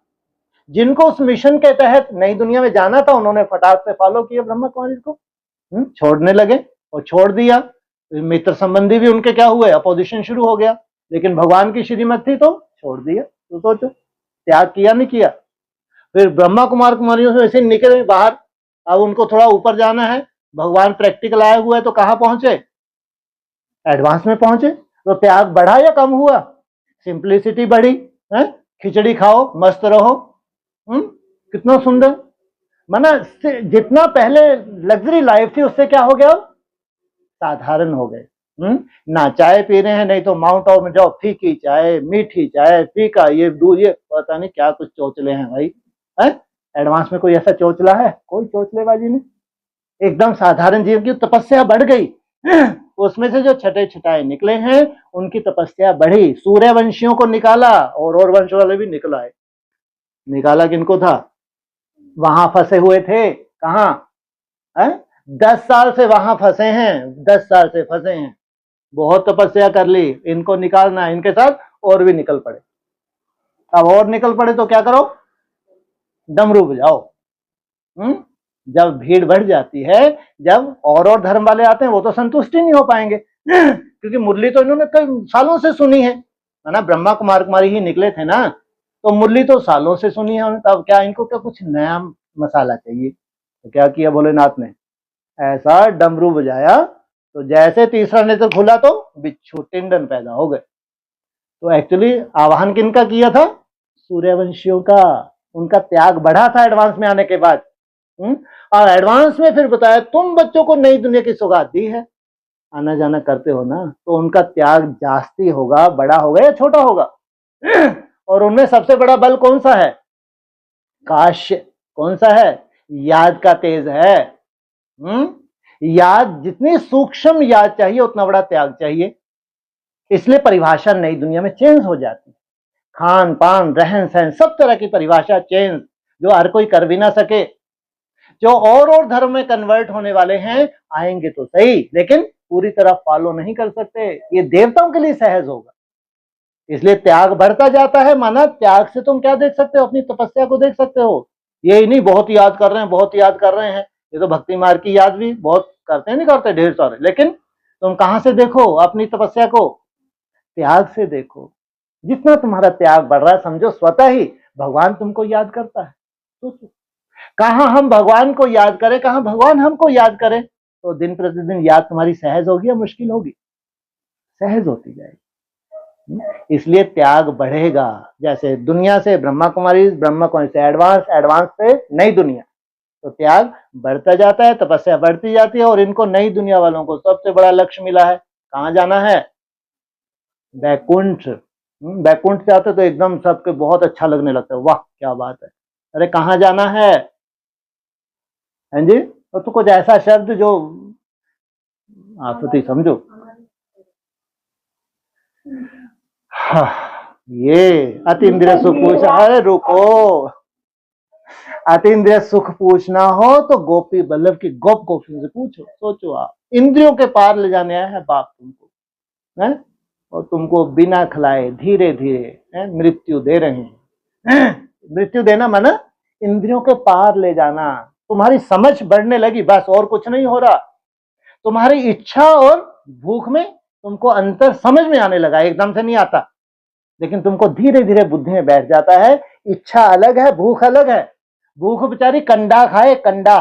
जिनको उस मिशन के तहत नई दुनिया में जाना था उन्होंने फटाक से फॉलो किया ब्रह्मा कुमारी को, छोड़ने लगे और छोड़ दिया। मित्र संबंधी भी उनके क्या हुए? अपोजिशन शुरू हो गया। लेकिन भगवान की श्रीमत थी तो छोड़ दिया। तो सोचो त्याग किया नहीं किया। फिर ब्रह्मा कुमार कुमारियों से ऐसे निकले बाहर, अब उनको थोड़ा ऊपर जाना है, भगवान प्रैक्टिकल आए हुए तो कहां पहुंचे? एडवांस में पहुंचे। तो त्याग बढ़ा या कम हुआ? सिंप्लिसिटी बढ़ी है, खिचड़ी खाओ मस्त रहो, कितना सुंदर। माना जितना पहले लग्जरी लाइफ थी उससे क्या हो गया? साधारण हो गए। ना चाय पी रहे हैं, नहीं तो माउंट आबू में जाओ, फीकी चाय, मीठी चाय, फीका, ये दूध, ये पता नहीं क्या कुछ चोचले हैं भाई। है एडवांस में कोई ऐसा चोचला है? कोई चोचलेबाजी नहीं। एकदम साधारण जीवन की तपस्या बढ़ गई। उसमें से जो छठे छटाए निकले हैं उनकी तपस्या बढ़ी। सूर्यवंशियों को निकाला और वंश वाले भी निकला है। निकाला किनको था? वहां फंसे हुए थे। कहां? 10 साल से वहां फंसे हैं, 10 साल से फंसे हैं। बहुत तपस्या कर ली, इनको निकालना है। इनके साथ और भी निकल पड़े। अब और निकल पड़े तो क्या करो? डमरू बजाओ। जब भीड़ बढ़ जाती है, जब और धर्म वाले आते हैं वो तो संतुष्ट ही नहीं हो पाएंगे, क्योंकि मुरली तो इन्होंने कई सालों से सुनी है ना। ब्रह्मा कुमार कुमारी ही निकले थे ना, तो मुरली तो सालों से सुनी है। तब क्या इनको क्या कुछ नया मसाला चाहिए? तो क्या किया भोलेनाथ ने? ऐसा डमरू बजाया तो जैसे तीसरा नेत्र खुला तो बिच्छू टिंडन पैदा हो गए। तो एक्चुअली आवाहन किनका किया था? सूर्यवंशियों का। उनका त्याग बढ़ा था एडवांस में आने के बाद। और एडवांस में फिर बताया तुम बच्चों को नई दुनिया की सौगात दी है, आना जाना करते हो ना, तो उनका त्याग जास्ती होगा, बड़ा होगा या छोटा होगा? और उनमें सबसे बड़ा बल कौन सा है? काश्य। कौन सा है? याद का तेज है। याद, जितनी सूक्ष्म याद चाहिए उतना बड़ा त्याग चाहिए। इसलिए परिभाषा नई दुनिया में चेंज हो जाती है। खान पान, रहन सहन, सब तरह की परिभाषा चेंज, जो हर कोई कर भी ना सके। जो और धर्म में कन्वर्ट होने वाले हैं आएंगे तो सही, लेकिन पूरी तरह फॉलो नहीं कर सकते। ये देवताओं के लिए सहज होगा। इसलिए त्याग बढ़ता जाता है। माना त्याग से तुम क्या देख सकते हो? अपनी तपस्या को देख सकते हो। यही नहीं बहुत याद कर रहे हैं, बहुत याद कर रहे हैं। ये तो भक्ति मार्ग की याद भी बहुत करते हैं, नहीं करते ढेर सारे, लेकिन तुम कहां से देखो अपनी तपस्या को? त्याग से देखो। जितना तुम्हारा त्याग बढ़ रहा है समझो स्वतः ही भगवान तुमको याद करता है। सोचो कहां हम भगवान को याद करें, कहां भगवान हमको याद करें। तो दिन प्रतिदिन याद तुम्हारी सहज होगी या मुश्किल होगी? सहज होती जाएगी। इसलिए त्याग बढ़ेगा। जैसे दुनिया से ब्रह्मा कुमारी से एडवांस, एडवांस से नई दुनिया, तो त्याग बढ़ता जाता है, तपस्या बढ़ती जाती है। और इनको नई दुनिया वालों को सबसे बड़ा लक्ष्य मिला है। कहां जाना है? बैकुंठ। बैकुंठ जाते तो एकदम सबके बहुत अच्छा लगने लगता है, वाह क्या बात है। अरे कहां जाना है? हाँ जी, तो कुछ ऐसा शब्द जो आप तो समझो। ये अतीन्द्रिय सुख पूछ, अरे रुको, अतीन्द्रिय सुख पूछना हो तो गोपी बल्लभ की गोप गोपी से पूछो। सोचो आप, इंद्रियों के पार ले जाने आया है बाप तुमको, है? और तुमको बिना खिलाए धीरे धीरे मृत्यु दे रहे हैं। मृत्यु देना माना इंद्रियों के पार ले जाना। तुम्हारी समझ बढ़ने लगी, बस और कुछ नहीं हो रहा। तुम्हारी इच्छा और भूख में तुमको अंतर समझ में आने लगा। एकदम से नहीं आता, लेकिन तुमको धीरे धीरे बुद्धि में बैठ जाता है। इच्छा अलग है, भूख अलग है। भूख बेचारी कंडा खाए, कंडा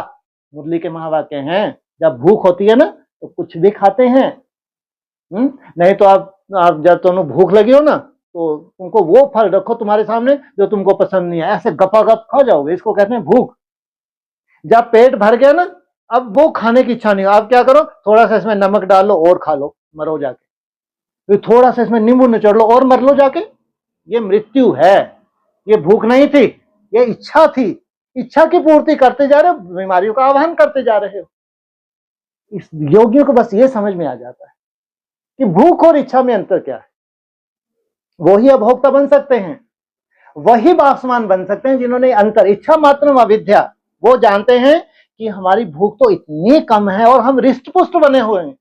मुरली के महावाक्य हैं। जब भूख होती है ना तो कुछ भी खाते हैं। नहीं तो आप जब तुमको भूख लगी हो ना तो तुमको वो फल रखो तुम्हारे सामने जो तुमको पसंद नहीं है, ऐसे गपागप खा जाओगे। इसको कहते हैं भूख। जब पेट भर गया ना, अब वो खाने की इच्छा नहीं। आप क्या करो, थोड़ा सा इसमें नमक डाल लो और खा लो, मरो जाके। फिर थोड़ा सा इसमें नींबू निचोड़ लो और मर लो जाके। ये मृत्यु है, ये भूख नहीं थी, ये इच्छा थी। इच्छा की पूर्ति करते जा रहे हो, बीमारियों का आह्वान करते जा रहे हो। इस योगियों को बस ये समझ में आ जाता है कि भूख और इच्छा में अंतर क्या है। वो ही अभोक्ता बन सकते हैं, वही भासमान बन सकते हैं जिन्होंने अंतर इच्छा मात्र अविद्या, वो जानते हैं कि हमारी भूख तो इतनी कम है और हम रिष्ट पुष्ट बने हुए हैं।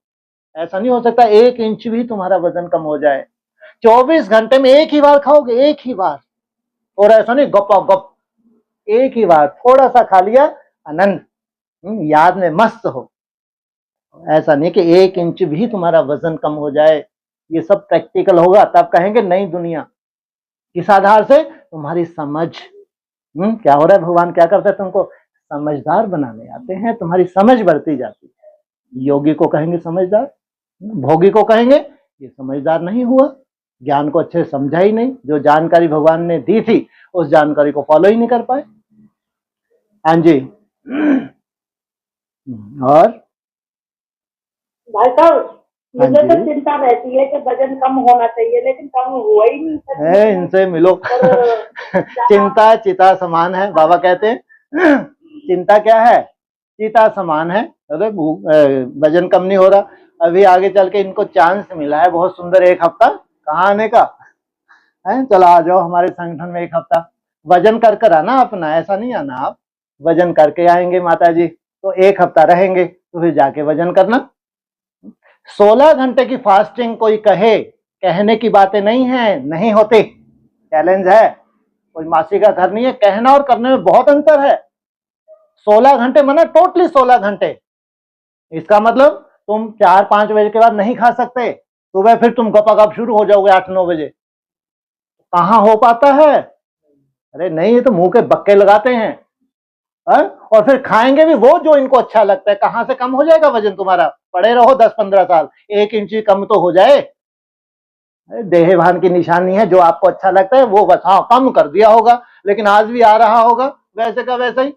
ऐसा नहीं हो सकता 1 इंच भी तुम्हारा वजन कम हो जाए। 24 घंटे में एक ही बार खाओगे, एक ही बार, और ऐसा नहीं गप्पा गप, एक ही बार थोड़ा सा खा लिया, आनंद, याद में मस्त हो। ऐसा नहीं कि 1 इंच भी तुम्हारा वजन कम हो जाए। ये सब प्रैक्टिकल होगा तब कहेंगे नई दुनिया। किस आधार से? तुम्हारी समझ। क्या हो रहा है? भगवान क्या करते हैं? तुमको समझदार बनाने आते हैं, तुम्हारी समझ बढ़ती जाती है। योगी को कहेंगे समझदार, भोगी को कहेंगे ये समझदार नहीं हुआ, ज्ञान को अच्छे से समझा ही नहीं, जो जानकारी भगवान ने दी थी उस जानकारी को फॉलो ही नहीं कर पाए। हाँ जी। और भाई साहब, मुझे तो चिंता रहती है कि वजन कम होना चाहिए, लेकिन कम हुआ ही नहीं। इनसे मिलो। चिंता चिता समान है, बाबा कहते हैं। चिंता क्या है? चिता समान है। अरे वजन कम नहीं हो रहा, अभी आगे चल के इनको चांस मिला है बहुत सुंदर, 1 हफ्ता कहाँ आने का है। चलो आ जाओ हमारे संगठन में 1 हफ्ता, वजन कर आना अपना, ऐसा नहीं आना आप, वजन करके आएंगे माता जी, तो 1 हफ्ता रहेंगे, तो फिर जाके वजन करना। 16 घंटे की फास्टिंग कोई कहने की बातें नहीं है, नहीं होती, चैलेंज है, कोई मासी का घर नहीं है। कहना और करने में बहुत अंतर है। 16 घंटे माना टोटली 16 घंटे। इसका मतलब तुम 4-5 बजे के बाद नहीं खा सकते, सुबह फिर तुम गपागप शुरू हो जाओगे 8-9 बजे। कहाँ हो पाता है? अरे नहीं, ये तो मुंह के बक्के लगाते हैं। और फिर खाएंगे भी वो जो इनको अच्छा लगता है। कहां से कम हो जाएगा वजन तुम्हारा? पड़े रहो 10-15 साल, 1 इंच कम तो हो जाए। देहभान की निशानी है, जो आपको अच्छा लगता है वो बस, हाँ कम कर दिया होगा, लेकिन आज भी आ रहा होगा वैसे का वैसे ही।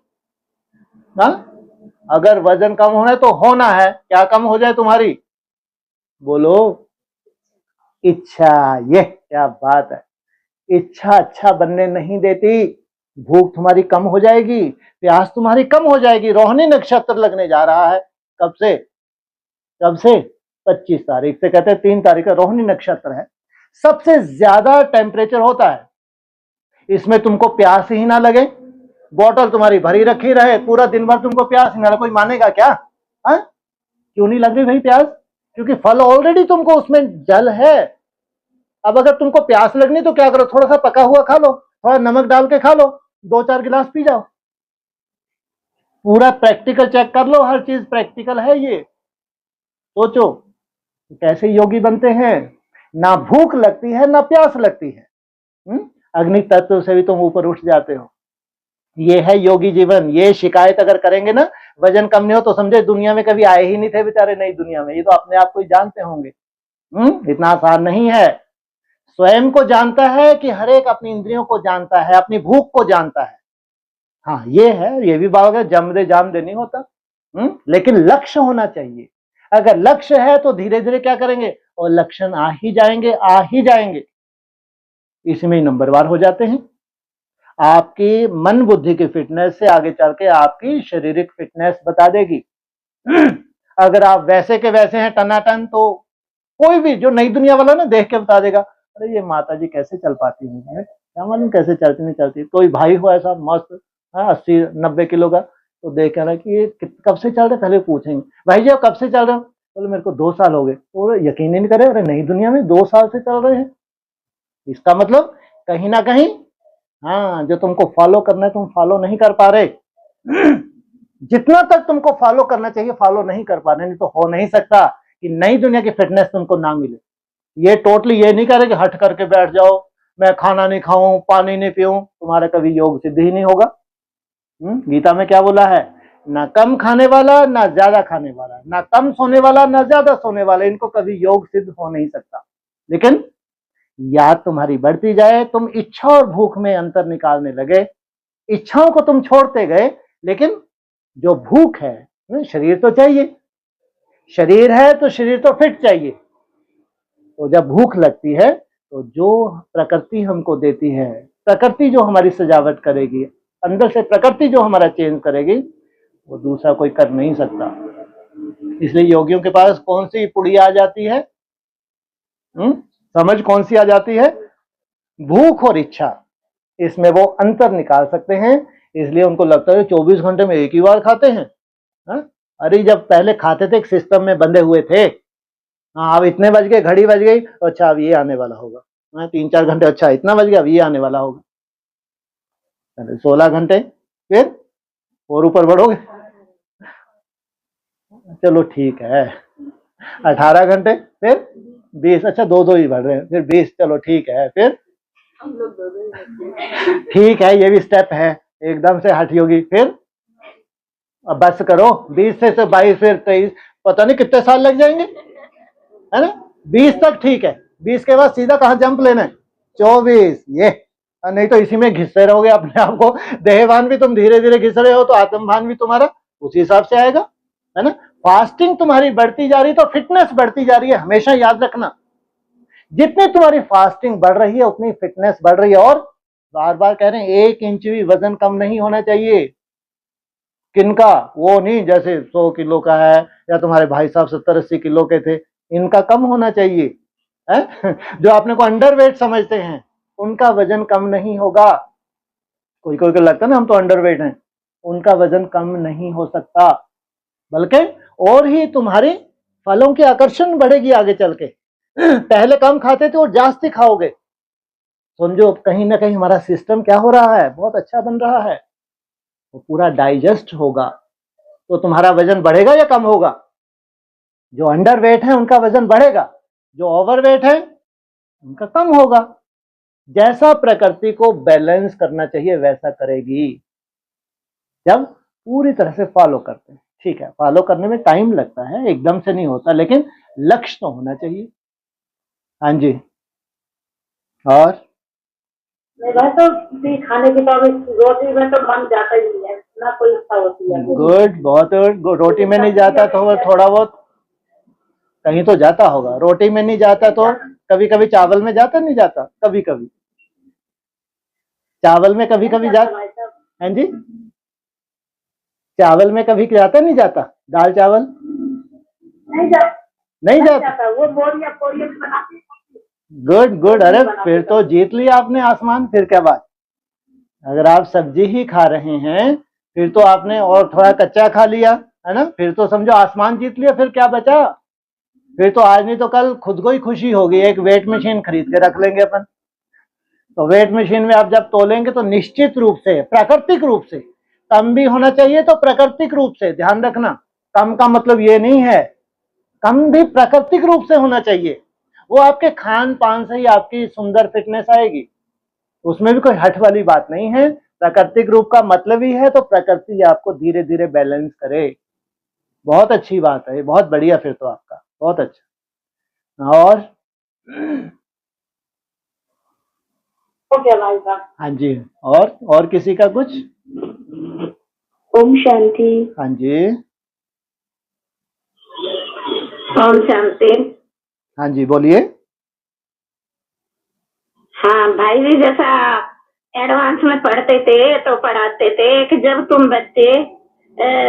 अगर वजन कम होना है तो होना है, क्या कम हो जाए तुम्हारी? बोलो, इच्छा। ये क्या बात है, इच्छा अच्छा बनने नहीं देती। भूख तुम्हारी कम हो जाएगी, प्यास तुम्हारी कम हो जाएगी। रोहिणी नक्षत्र लगने जा रहा है, कब से? 25 तारीख से, कहते हैं 3 तारीख का रोहिणी नक्षत्र है। सबसे ज्यादा टेम्परेचर होता है, इसमें तुमको प्यास ही ना लगे, बोतल तुम्हारी भरी रखी रहे, पूरा दिन भर तुमको प्यास ही ना लगे, कोई मानेगा क्या? क्यों नहीं लग रही भाई प्यास? क्योंकि फल ऑलरेडी तुमको उसमें जल है। अब अगर तुमको प्यास लगनी तो क्या करो, थोड़ा सा पका हुआ खा लो, थोड़ा नमक डाल के खा लो, 2-4 गिलास पी जाओ। पूरा प्रैक्टिकल चेक कर लो, हर चीज प्रैक्टिकल है। ये सोचो कैसे योगी बनते हैं। ना भूख लगती है ना प्यास लगती है। अग्नि तत्व से भी तुम ऊपर उठ जाते हो। ये है योगी जीवन। ये शिकायत अगर करेंगे ना वजन कम नहीं हो, तो समझे दुनिया में कभी आए ही नहीं थे बेचारे नई दुनिया में। ये तो अपने आप को ही जानते होंगे। इतना आसान नहीं है। स्वयं को जानता है कि हर एक अपनी इंद्रियों को जानता है, अपनी भूख को जानता है। हाँ ये है, ये भी बाबा जम दे जाम दे नहीं होता। लेकिन लक्ष्य होना चाहिए। अगर लक्ष्य है तो धीरे धीरे क्या करेंगे, और लक्षण आ ही जाएंगे। इसमें ही नंबरवार हो जाते हैं। आपकी मन बुद्धि की फिटनेस से आगे चल के आपकी शारीरिक फिटनेस बता देगी। अगर आप वैसे के वैसे हैं टनाटन, तो कोई भी जो नई दुनिया वाला ना देख के बता देगा, अरे ये माता जी कैसे चल पाती है, क्या मालूम कैसे चलती नहीं चलती। कोई भाई हो ऐसा मस्त 80-90 किलो का, तो देख रहा कि ये कब से चल रहे, पहले पूछेंगे भाई जी आप कब से चल रहे हो? बोले मेरे को 2 साल हो गए। तो यकीन ही नहीं करे, अरे नई दुनिया में 2 साल से चल रहे हैं। इसका मतलब कहीं ना कहीं हाँ, जो तुमको फॉलो करना है तुम फॉलो नहीं कर पा रहे। जितना तक तुमको फॉलो करना चाहिए फॉलो नहीं कर पा रहे, नहीं तो हो नहीं सकता कि नई दुनिया की फिटनेस तुमको ना मिले। ये टोटली ये नहीं करे कि हट करके बैठ जाओ, मैं खाना नहीं खाऊं, पानी नहीं पीऊं, तुम्हारा कभी योग सिद्ध ही नहीं होगा। गीता में क्या बोला है, ना कम खाने वाला ना ज्यादा खाने वाला, ना कम सोने वाला ना ज्यादा सोने वाला, इनको कभी योग सिद्ध हो नहीं सकता। लेकिन याद तुम्हारी बढ़ती जाए, तुम इच्छा और भूख में अंतर निकालने लगे, इच्छाओं को तुम छोड़ते गए, लेकिन जो भूख है, शरीर तो चाहिए, शरीर है तो शरीर तो फिट चाहिए। तो जब भूख लगती है तो जो प्रकृति हमको देती है, प्रकृति जो हमारी सजावट करेगी, अंदर से प्रकृति जो हमारा चेंज करेगी, वो दूसरा कोई कर नहीं सकता। इसलिए योगियों के पास कौन सी पुड़िया आ जाती है? समझ कौन सी आ जाती है? भूख और इच्छा, इसमें वो अंतर निकाल सकते हैं। इसलिए उनको लगता है 24 घंटे में एक ही बार खाते हैं। अरे जब पहले खाते थे एक सिस्टम में बंधे हुए थे। हाँ, अब इतने बज गए, घड़ी बज गई, अच्छा अब ये आने वाला होगा। 3-4 घंटे, अच्छा इतना बज गया, अब ये आने वाला होगा। 16 घंटे, फिर और ऊपर बढ़ोगे, चलो ठीक है। 18 घंटे, फिर 20, अच्छा 2-2 ही बढ़ रहे हैं, फिर 20, चलो ठीक है, फिर ठीक है, ये भी स्टेप है, एकदम से हट योगी। फिर अब बस करो, 20 से 22, फिर 23, पता नहीं कितने साल लग जाएंगे, है ना। 20 तक ठीक है, 20 के बाद सीधा कहाँ जंप लेना है? 24, ये नहीं तो इसी में घिसते रहोगे अपने आप को। देहभान भी तुम धीरे धीरे घिस रहे हो, तो आत्मभान भी तुम्हारा उसी हिसाब से आएगा, है ना। फास्टिंग तुम्हारी बढ़ती जा रही है तो फिटनेस बढ़ती जा रही है, हमेशा याद रखना। जितनी तुम्हारी फास्टिंग बढ़ रही है उतनी फिटनेस बढ़ रही है। और बार बार कह रहे हैं 1 इंच भी वजन कम नहीं होना चाहिए। किनका? वो नहीं जैसे 100 किलो का है, या तुम्हारे भाई साहब 70-80 किलो के थे, इनका कम होना चाहिए, है? जो अपने को अंडरवेट समझते हैं उनका वजन कम नहीं होगा। कोई कोई को लगता है ना हम तो अंडरवेट हैं, उनका वजन कम नहीं हो सकता, बल्कि और ही तुम्हारी फलों की आकर्षण बढ़ेगी आगे चल के। पहले कम खाते थे और जास्ती खाओगे, समझो कहीं ना कहीं हमारा सिस्टम क्या हो रहा है, बहुत अच्छा बन रहा है, वो पूरा डाइजेस्ट होगा, तो तुम्हारा वजन बढ़ेगा या कम होगा? जो अंडरवेट है उनका वजन बढ़ेगा, जो ओवरवेट है उनका कम होगा। जैसा प्रकृति को बैलेंस करना चाहिए वैसा करेगी, जब पूरी तरह से फॉलो करते हैं। ठीक है, फॉलो करने में टाइम लगता है, एकदम से नहीं होता, लेकिन लक्ष्य तो होना चाहिए। हाँ जी। और तो खाने की तो रोटी में तो मन जाता ही नहीं है, ना कोई इच्छा होती है। गुड, बहुत गुड। रोटी में नहीं जाता तो थोड़ा बहुत कहीं तो जाता होगा। रोटी में नहीं जाता तो कभी कभी चावल में जाता, नहीं जाता? कभी कभी चावल में कभी कभी जाता। हाँ जी, चावल में कभी जाता, नहीं जाता? दाल चावल नहीं जाता। वो बोरिया बनाते। गुड गुड, अरे फिर तो जीत लिया आपने आसमान। फिर क्या बात, अगर आप सब्जी ही खा रहे हैं फिर तो आपने, और थोड़ा कच्चा खा लिया, है ना, फिर तो समझो आसमान जीत लिया। फिर क्या बचा? फिर तो आज नहीं तो कल खुद को ही खुशी होगी, एक वेट मशीन खरीद के रख लेंगे अपन। तो वेट मशीन में आप जब तोलेंगे तो निश्चित रूप से, प्राकृतिक रूप से, कम भी होना चाहिए तो प्राकृतिक रूप से, ध्यान रखना। कम का मतलब ये नहीं है, कम भी प्राकृतिक रूप से होना चाहिए। वो आपके खान पान से ही आपकी सुंदर फिटनेस आएगी, उसमें भी कोई हट वाली बात नहीं है। प्राकृतिक रूप का मतलब ही है तो प्रकृति आपको धीरे धीरे बैलेंस करे। बहुत अच्छी बात है, बहुत बढ़िया, फिर तो आपका बहुत अच्छा। और ओके भाई साहब। हाँ जी, और किसी का कुछ? ओम शांति। हाँ जी, ओम शांति। हाँ जी, बोलिए। हाँ भाई जी, जैसा एडवांस में पढ़ते थे तो पढ़ाते थे कि जब तुम बच्चे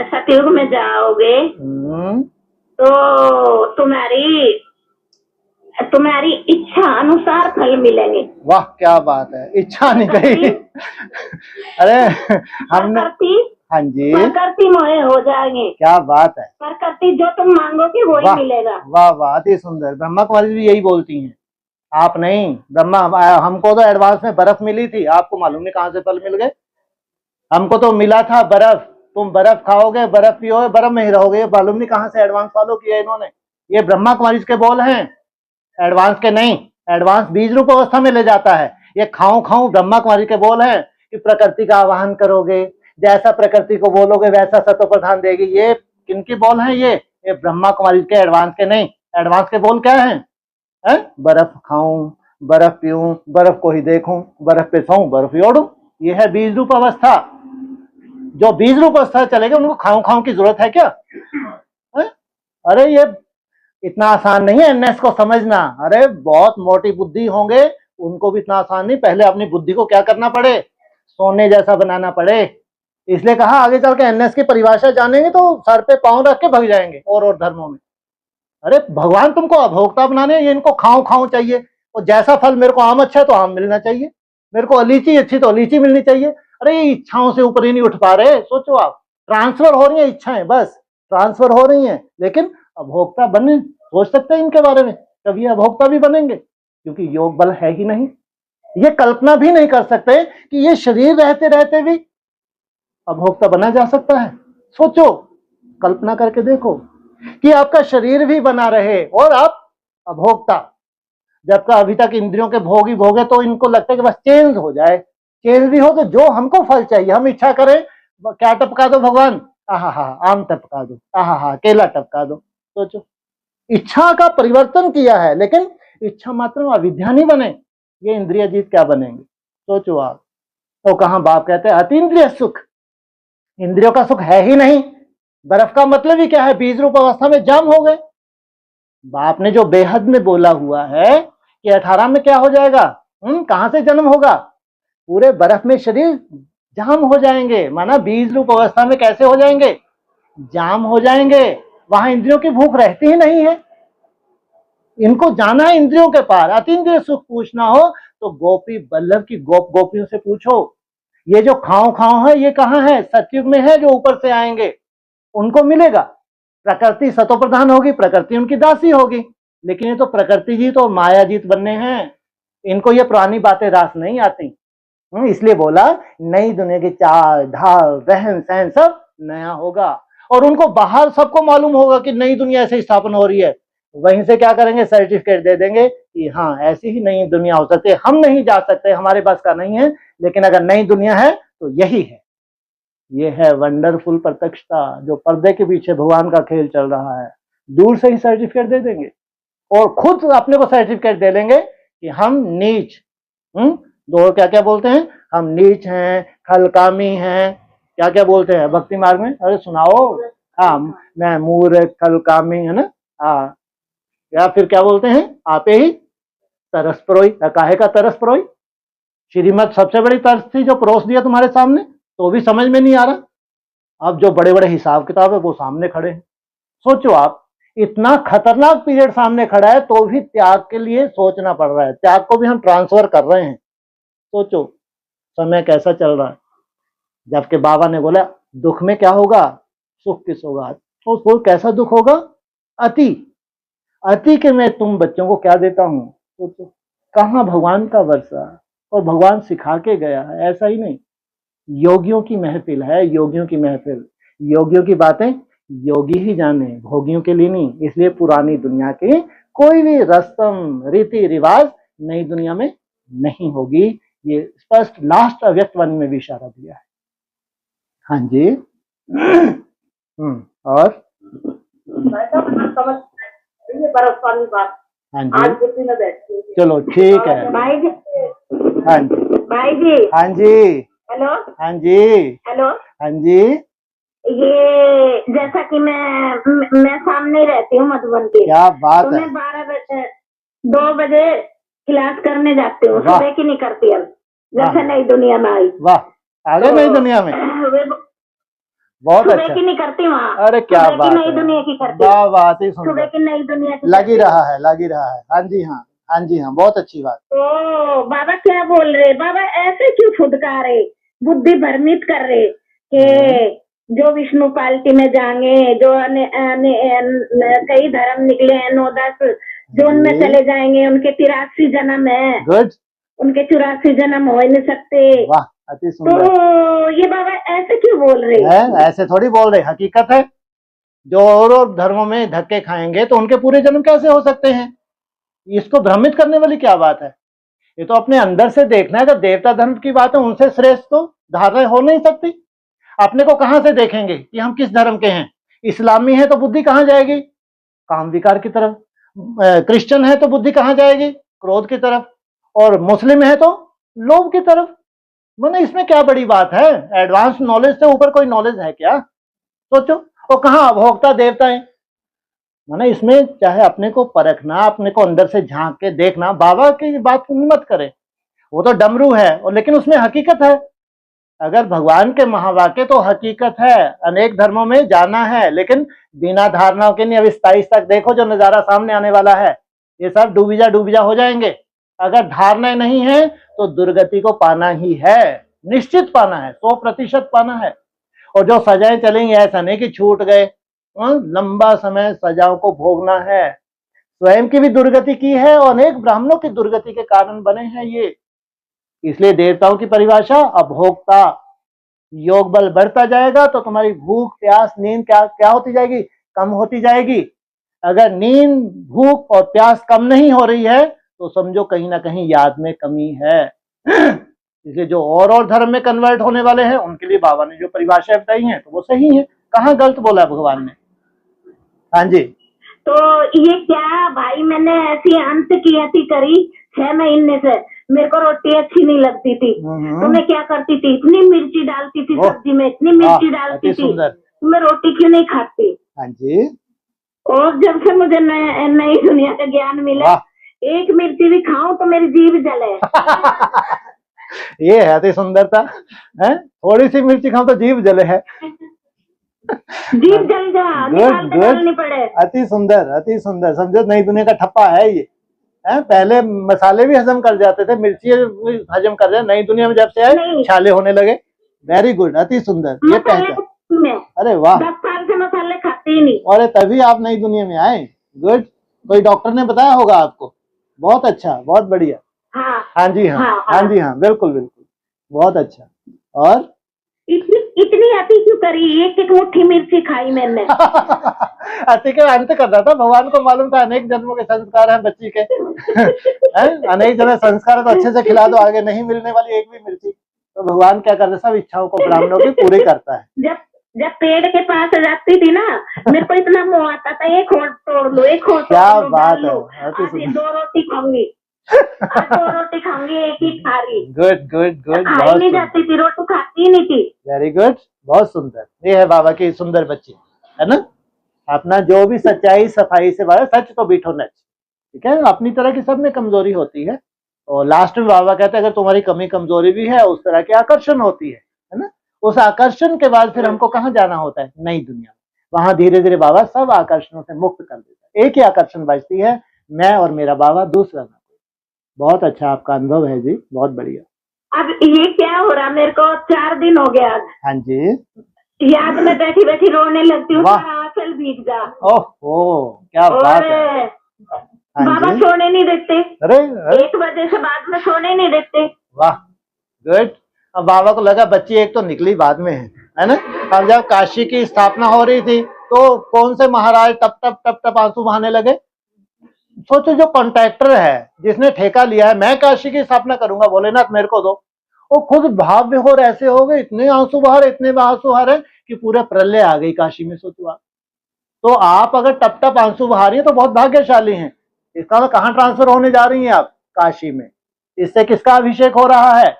सतयुग में जाओगे तो तुम्हारी इच्छा अनुसार फल मिलेंगे। वाह, क्या बात है, इच्छा नहीं कही। अरे हमने, हाँ जी, प्रकृति मोहे हो जाएंगे। क्या बात है, प्रकृति जो तुम मांगोगे वही मिलेगा। वाह वाह, अति सुंदर। ब्रह्मा कुमारी भी यही बोलती हैं, आप नहीं। ब्रह्मा, हमको तो एडवांस में बर्फ मिली थी, आपको मालूम नहीं कहाँ से फल मिल गए। हमको तो मिला था बर्फ, तुम बर्फ खाओगे, बर्फ पियोगे, बर्फ में ही रहोगे, ये मालूम नहीं कहाँ से एडवांस फॉलो किया इन्होंने। ये ब्रह्मा कुमारी के बोल हैं, एडवांस के नहीं। एडवांस बीज रूप अवस्था में ले जाता है, ये खाऊं खाऊं ब्रह्मा कुमारी के बोल हैं कि प्रकृति का आवाहन करोगे, जैसा प्रकृति को बोलोगे वैसा सतो प्रधान देगी। ये किनकी बोल हैं? ये ब्रह्मा कुमारी के, एडवांस के नहीं। एडवांस के बोल क्या हैं? बर्फ खाऊं, बर्फ पीऊं, बर्फ को ही देखूं, बर्फ पे सोऊं, बर्फ ही ओढ़ूं, ये है बीज रूप अवस्था। जो बीज रूप अवस्था चलेगा उनको खाऊं खाऊं की जरूरत है क्या? अरे ये इतना आसान नहीं है एनएस को समझना। अरे बहुत मोटी बुद्धि होंगे उनको भी इतना आसान नहीं। पहले अपनी बुद्धि को क्या करना पड़े? सोने जैसा बनाना पड़े, इसलिए कहा आगे चल के एनएस की परिभाषा जानेंगे तो सर पे पांव रख के भग जाएंगे और धर्मों में। अरे भगवान तुमको अभोक्ता बनाने, ये इनको खाऊं खाऊं चाहिए, और जैसा फल मेरे को आम अच्छा है तो आम मिलना चाहिए, मेरे को लीची अच्छी तो लीची मिलनी चाहिए। अरे ये इच्छाओं से ऊपर ही नहीं उठ पा रहे। सोचो आप, ट्रांसफर हो रही है इच्छाएं, बस ट्रांसफर हो रही हैं, लेकिन अभोक्ता बने सोच सकते हैं इनके बारे में, कभी अभोक्ता भी बनेंगे? क्योंकि योग बल है ही नहीं। ये कल्पना भी नहीं कर सकते कि ये शरीर रहते रहते भी अभोक्ता बना जा सकता है। सोचो, कल्पना करके देखो कि आपका शरीर भी बना रहे और आप अभोक्ता। जब तक अभी तक इंद्रियों के भोगी भोगे तो इनको लगता है कि बस चेंज हो जाए, चेंज भी हो तो जो हमको फल चाहिए हम इच्छा करें, क्या टपका दो भगवान, आहा आम टपका दो, आहा केला टपका दो। सोचो, इच्छा का परिवर्तन किया है, लेकिन इच्छा मात्र में अविद्या नहीं बने, ये इंद्रिय जीत क्या बनेंगे? सोचो आप। तो कहां बाप कहते हैं अतीन्द्रिय सुख, इंद्रियों का सुख है ही नहीं। बर्फ का मतलब ही क्या है? बीज रूप अवस्था में जाम हो गए। बाप ने जो बेहद में बोला हुआ है कि 18 में क्या हो जाएगा, कहां से जन्म होगा? पूरे बर्फ में शरीर जाम हो जाएंगे, माना बीज रूप अवस्था में कैसे हो जाएंगे? जाम हो जाएंगे। वहां इंद्रियों की भूख रहती ही नहीं है। इनको जाना है इंद्रियों के पार। अतीन्द्रिय सुख पूछना हो तो गोपी बल्लभ की गोपियों से पूछो। ये जो खाओ खाओ है ये कहाँ है? सतयुग में है, जो ऊपर से आएंगे उनको मिलेगा। प्रकृति सतो प्रधान होगी, प्रकृति उनकी दासी होगी, लेकिन ये तो प्रकृति जीत और माया जीत बनने हैं। इनको ये पुरानी बातें रास नहीं आती। इसलिए बोला नई दुनिया की चाल ढाल रहन सहन सब नया होगा, और उनको बाहर सबको मालूम होगा कि नई दुनिया ऐसे स्थापना हो रही है। वहीं से क्या करेंगे? सर्टिफिकेट दे देंगे कि हाँ ऐसी ही नई दुनिया हो सकती है। हम नहीं जा सकते, हमारे पास का नहीं है, लेकिन अगर नई दुनिया है तो यही है। ये है वंडरफुल प्रत्यक्षता, जो पर्दे के पीछे भगवान का खेल चल रहा है। दूर से ही सर्टिफिकेट दे देंगे और खुद अपने को सर्टिफिकेट दे लेंगे कि हम नीच, दो क्या क्या बोलते हैं, हम नीच हैं, खलकामी हैं, क्या क्या बोलते हैं भक्ति मार्ग में? अरे सुनाओ। हाँ, मैं मूर्ख खलकामी, है ना? हाँ, या फिर क्या बोलते हैं, आपे ही तरस परोई। काहे का तरस परोई? श्रीमद सबसे बड़ी तरस थी जो परोस दिया तुम्हारे सामने, तो भी समझ में नहीं आ रहा। अब जो बड़े बड़े हिसाब किताब है वो सामने खड़े हैं। सोचो आप, इतना खतरनाक पीरियड सामने खड़ा है तो भी त्याग के लिए सोचना पड़ रहा है। त्याग को भी हम ट्रांसफर कर रहे हैं। सोचो समय कैसा चल रहा है। जबकि बाबा ने बोला दुख में क्या होगा, सुख किस होगा। तो कैसा दुख होगा? अति अति के मैं तुम बच्चों को क्या देता हूं। सोचो, कहां भगवान का वर्षा, और भगवान सिखा के गया है। ऐसा ही नहीं, योगियों की महफिल है, योगियों की महफिल। योगियों की बातें योगी ही जाने, भोगियों के लिए नहीं। इसलिए पुरानी दुनिया की कोई भी रस्म रीति रिवाज नई दुनिया में नहीं होगी। ये स्पष्ट लास्ट अव्यक्त वन में भी इशारा दिया है। हाँ जी। और हाँ जी, चलो ठीक है भाई जी। हाँ जी, भाई जी। हाँ जी, हेलो। हाँ जी, हेलो। हाँ जी। ये जैसा कि मैं सामने रहती हूँ मधुबन की। क्या बात तो है। मैं 12 बजे 2 बजे क्लास करने जाती हूँ, वाह। सुबह की नहीं करती अब, जैसे हाँ। नई दुनिया में आई। वाह, आगे नई दुनिया में बहुत सुबह अच्छा। की नहीं करती वहाँ। अरे क्या सुबह बात की नई है, दुनिया की करती वाह हूँ। बात ही सुबह सुंदर। की नई दुनिया की लगी करती हूँ। रहा है, लगी रहा है। हाँ जी हाँ, हाँ जी हाँ, बहुत अच्छी बात। तो बाबा क्या बोल रहे, बाबा ऐसे क्यों फुदकारे, बुद्धि भ्रमित कर रहे कि जो विष्णु पार्टी में जाएंगे, जो कई धर्म निकले हैं 9-10, जो उनमें चले जाएंगे, उनके 83 जन्म है। गुड। उनके 84 जन्म हो ही नहीं सकते। वाह, अति सुंदर। तो ये बाबा ऐसे क्यों बोल रहे हैं? ऐसे थोड़ी बोल रहे, हकीकत है। जो और धर्मों में धक्के खाएंगे तो उनके पूरे जन्म कैसे हो सकते हैं? इसको भ्रमित करने वाली क्या बात है? ये तो अपने अंदर से देखना है। अगर देवता धर्म की बात है, उनसे श्रेष्ठ तो धारणा हो नहीं सकती। अपने को कहां से देखेंगे कि हम किस धर्म के हैं? इस्लामी है तो बुद्धि कहां जाएगी? काम विकार की तरफ। क्रिश्चियन है तो बुद्धि कहां जाएगी? क्रोध की तरफ। और मुस्लिम है तो लोभ की तरफ। मैंने इसमें क्या बड़ी बात है? एडवांस नॉलेज से ऊपर कोई नॉलेज है क्या? सोचो। और कहां अभोक्ता देवता है? मैंने इसमें चाहे अपने को परखना, अपने को अंदर से झांक के देखना। बाबा की बात मत करे, वो तो डमरू है और लेकिन उसमें हकीकत है। अगर भगवान के महावाक्य तो हकीकत है, अनेक धर्मों में जाना है, लेकिन बिना धारणाओं के नहीं। अब इस 22 तक देखो जो नजारा सामने आने वाला है, ये सब डूबीजा हो जाएंगे। अगर धारणाएं नहीं है तो दुर्गति को पाना ही है, निश्चित पाना है, 100% पाना है। और जो सजाएं चलेंगी, ऐसा नहीं कि छूट गए, लंबा समय सजाओं को भोगना है। स्वयं की भी दुर्गति की है और अनेक ब्राह्मणों की दुर्गति के कारण बने हैं ये। इसलिए देवताओं की परिभाषा अभोक्ता। योग बल बढ़ता जाएगा तो तुम्हारी भूख प्यास नींद क्या क्या होती जाएगी, कम होती जाएगी। अगर नींद भूख और प्यास कम नहीं हो रही है तो समझो कहीं ना कहीं याद में कमी है। इसलिए जो और धर्म में कन्वर्ट होने वाले हैं उनके लिए बाबा ने जो परिभाषा बताई है तो वो सही है, कहाँ गलत बोला भगवान ने। हाँ जी। तो ये क्या भाई, मैंने ऐसी अंत की थी करी 6 महीने से, मेरे को रोटी अच्छी नहीं लगती थी, तो मैं क्या करती थी, इतनी मिर्ची डालती थी सब्जी में, इतनी मिर्ची डालती थी, तो मैं रोटी क्यों नहीं खाती। हाँ जी। और जब से मुझे नई दुनिया का ज्ञान मिला, एक मिर्ची भी खाऊं तो मेरी जीभ जले। ये है अति सुंदरता है, थोड़ी सी मिर्ची खाऊं तो जीभ जले है। जीभ जल जा, निकालनी पड़े। अति सुंदर, अति सुंदर। समझो नई दुनिया का ठप्पा है ये। पहले मसाले भी हजम कर जाते थे, मिर्ची हजम कर जाए, नई दुनिया में जब से आए छाले होने लगे। वेरी गुड, अति सुंदर, ये पहचान। अरे वाह, 10 साल से मसाले खाते ही नहीं। अरे तभी आप नई दुनिया में आए। गुड, कोई डॉक्टर ने बताया होगा आपको। बहुत अच्छा, बहुत बढ़िया। हाँ जी हाँ, हाँ जी हाँ, बिल्कुल बिल्कुल, बहुत अच्छा। और इतनी अति क्यों करी, एक मुट्ठी मिर्ची खाई मैंने। अति का अंत कर रहा था, भगवान को मालूम था अनेक जन्मों के संस्कार हैं बच्ची के। अनेक जन्म संस्कार तो अच्छे से खिला दो, आगे नहीं मिलने वाली एक भी मिर्ची। तो भगवान क्या करता है, सब इच्छाओं को ब्राह्मणों की पूरी करता है। जब पेड़ के पास जाती थी ना, मेरे को इतना मोह आता था, एक और तोड़ लो, एक और क्या बात है, 2 रोटी खाऊंगी, 2 रोटी खाऊंगी, एक ही खा रही। गुड गुड गुड, खाई नहीं जाती थी, रोटी खाती नहीं थी। वेरी गुड, बहुत सुंदर। ये है बाबा की सुंदर बच्ची, है ना। अपना जो भी सच्चाई सफाई से बाबा, सच तो बीठो नच, ठीक है। अपनी तरह की सब में कमजोरी होती है, और लास्ट में बाबा कहते हैं अगर तुम्हारी कमी कमजोरी भी है, उस तरह की आकर्षण होती है ना। उस आकर्षण के बाद फिर हमको कहाँ जाना होता है, नई दुनिया। वहां धीरे धीरे बाबा सब आकर्षणों से मुक्त कर देता है, एक ही आकर्षण बचती है, मैं और मेरा बाबा, दूसरा ना। बहुत अच्छा आपका अनुभव है जी, बहुत बढ़िया। अब ये क्या हो रहा, मेरे को 4 दिन हो गया। हाँ जी। याद में बैठी बैठी रोने लगती हूँ, आंचल भीग जा। ओह क्या बात है। बाबा सोने नहीं देते, अरे 1 बजे से बाद में सोने नहीं देते। वाह, गुड। अब बाबा को लगा बच्ची एक तो निकली बाद में है ना। अब जब काशी की स्थापना हो रही थी तो कौन से महाराज टप टप टप टप आंसू बहाने लगे। सोचो जो कॉन्ट्रैक्टर है, जिसने ठेका लिया है, मैं काशी की स्थापना करूंगा, भोलेनाथ मेरे को दो, वो खुद भाव विभोर ऐसे हो गए, इतने आंसू बहा रहे कि पूरा प्रलय आ गई काशी में। सोचो आप, तो आप अगर टप टप आंसू बहा रही है तो बहुत भाग्यशाली हैं। इसका मतलब कहाँ ट्रांसफर होने जा रही हैं आप, काशी में। इससे किसका अभिषेक हो रहा है,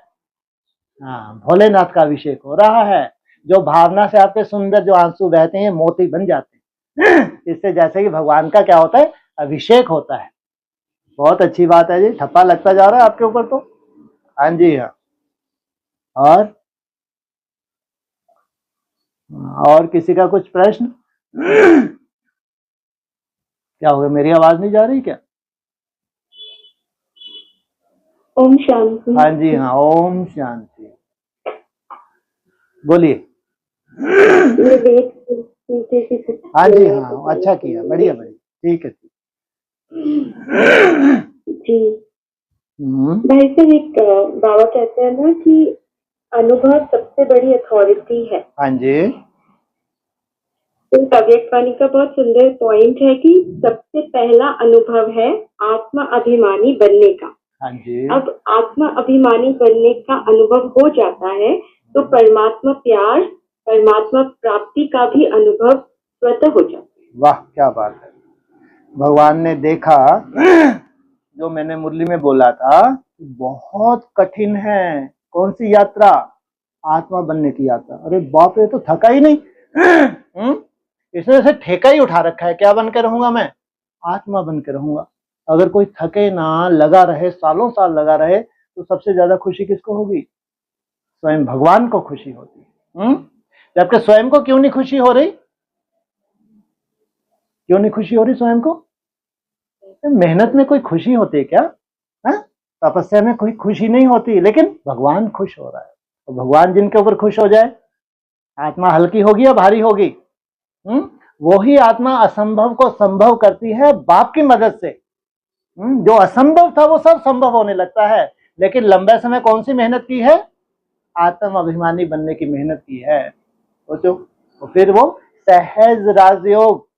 हाँ, भोलेनाथ का अभिषेक हो रहा है। जो भावना से आपके सुंदर जो आंसू बहते हैं मोती बन जाते हैं। इससे जैसे कि भगवान का क्या होता है, अभिषेक होता है। बहुत अच्छी बात है जी, ठप्पा लगता जा रहा है आपके ऊपर तो। हाँ जी हाँ। और किसी का कुछ प्रश्न। क्या हो गया, मेरी आवाज नहीं जा रही क्या। ओम शांति। हाँ जी हाँ, ओम शांति। बोलिए। हाँ जी हाँ, अच्छा किया, बढ़िया बढ़िया, ठीक है जी। भाई साहब, एक बाबा कहते हैं ना कि अनुभव सबसे बड़ी अथॉरिटी है। हाँ जी। तो अव्यक्तवाणी का बहुत सुंदर पॉइंट है कि सबसे पहला अनुभव है आत्मा अभिमानी बनने का। हाँ जी। अब आत्मा अभिमानी बनने का अनुभव हो जाता है तो परमात्मा प्यार, परमात्मा प्राप्ति का भी अनुभव स्वतः हो जाता है। वाह क्या बात है। भगवान ने देखा, जो मैंने मुरली में बोला था, बहुत कठिन है। कौन सी यात्रा, आत्मा बनने की यात्रा। अरे बाप रे, तो थका ही नहीं। इसने से ठेका ही उठा रखा है, क्या बन के रहूंगा मैं, आत्मा बन के रहूंगा। अगर कोई थके ना, लगा रहे, सालों साल लगा रहे, तो सबसे ज्यादा खुशी किसको होगी, स्वयं भगवान को खुशी होती है। जबकि स्वयं को क्यों नहीं खुशी हो रही? क्यों नहीं खुशी हो रही स्वयं को? मेहनत में कोई खुशी होती है क्या? हाँ? तपस्या में कोई खुशी नहीं होती, लेकिन भगवान खुश हो रहा है। तो भगवान जिनके ऊपर खुश हो जाए, आत्मा हल्की होगी या भारी होगी? वो ही आत्मा असंभव को संभव करती है बाप की मदद से। जो असंभव था वो सब संभव होने लगता है। लेकिन लंबे समय कौन सी मेहनत की है? आत्म अभिमानी बनने की मेहनत की है। सोचो, तो फिर वो सहज राजयोग,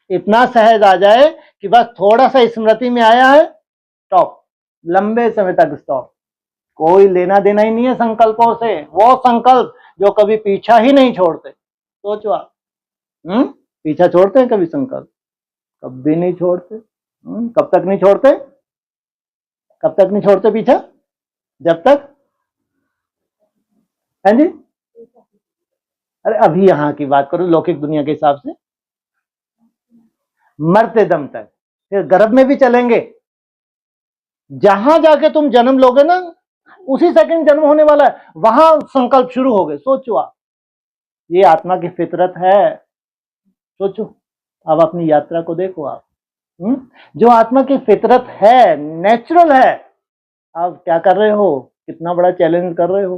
इतना सहज आ जाए कि बस थोड़ा सा स्मृति में आया है, स्टॉप, लंबे समय तक स्टॉप। कोई लेना देना ही नहीं है संकल्पों से। वो संकल्प जो कभी पीछा ही नहीं छोड़ते। सोचो आप, पीछा छोड़ते हैं कभी संकल्प? कभी नहीं छोड़ते। कब तक नहीं छोड़ते? कब तक नहीं छोड़ते पीछा? जब तक, है जी? अरे अभी यहाँ की बात करो, लौकिक दुनिया के हिसाब से, मरते दम तक। फिर गर्भ में भी चलेंगे। जहां जाके तुम जन्म लोगे ना, उसी सेकंड जन्म होने वाला है, वहां संकल्प शुरू हो गए। सोचो आप, ये आत्मा की फितरत है। सोचो, अब अपनी यात्रा को देखो आप। जो आत्मा की फितरत है, नेचुरल है, आप क्या कर रहे हो? कितना बड़ा चैलेंज कर रहे हो।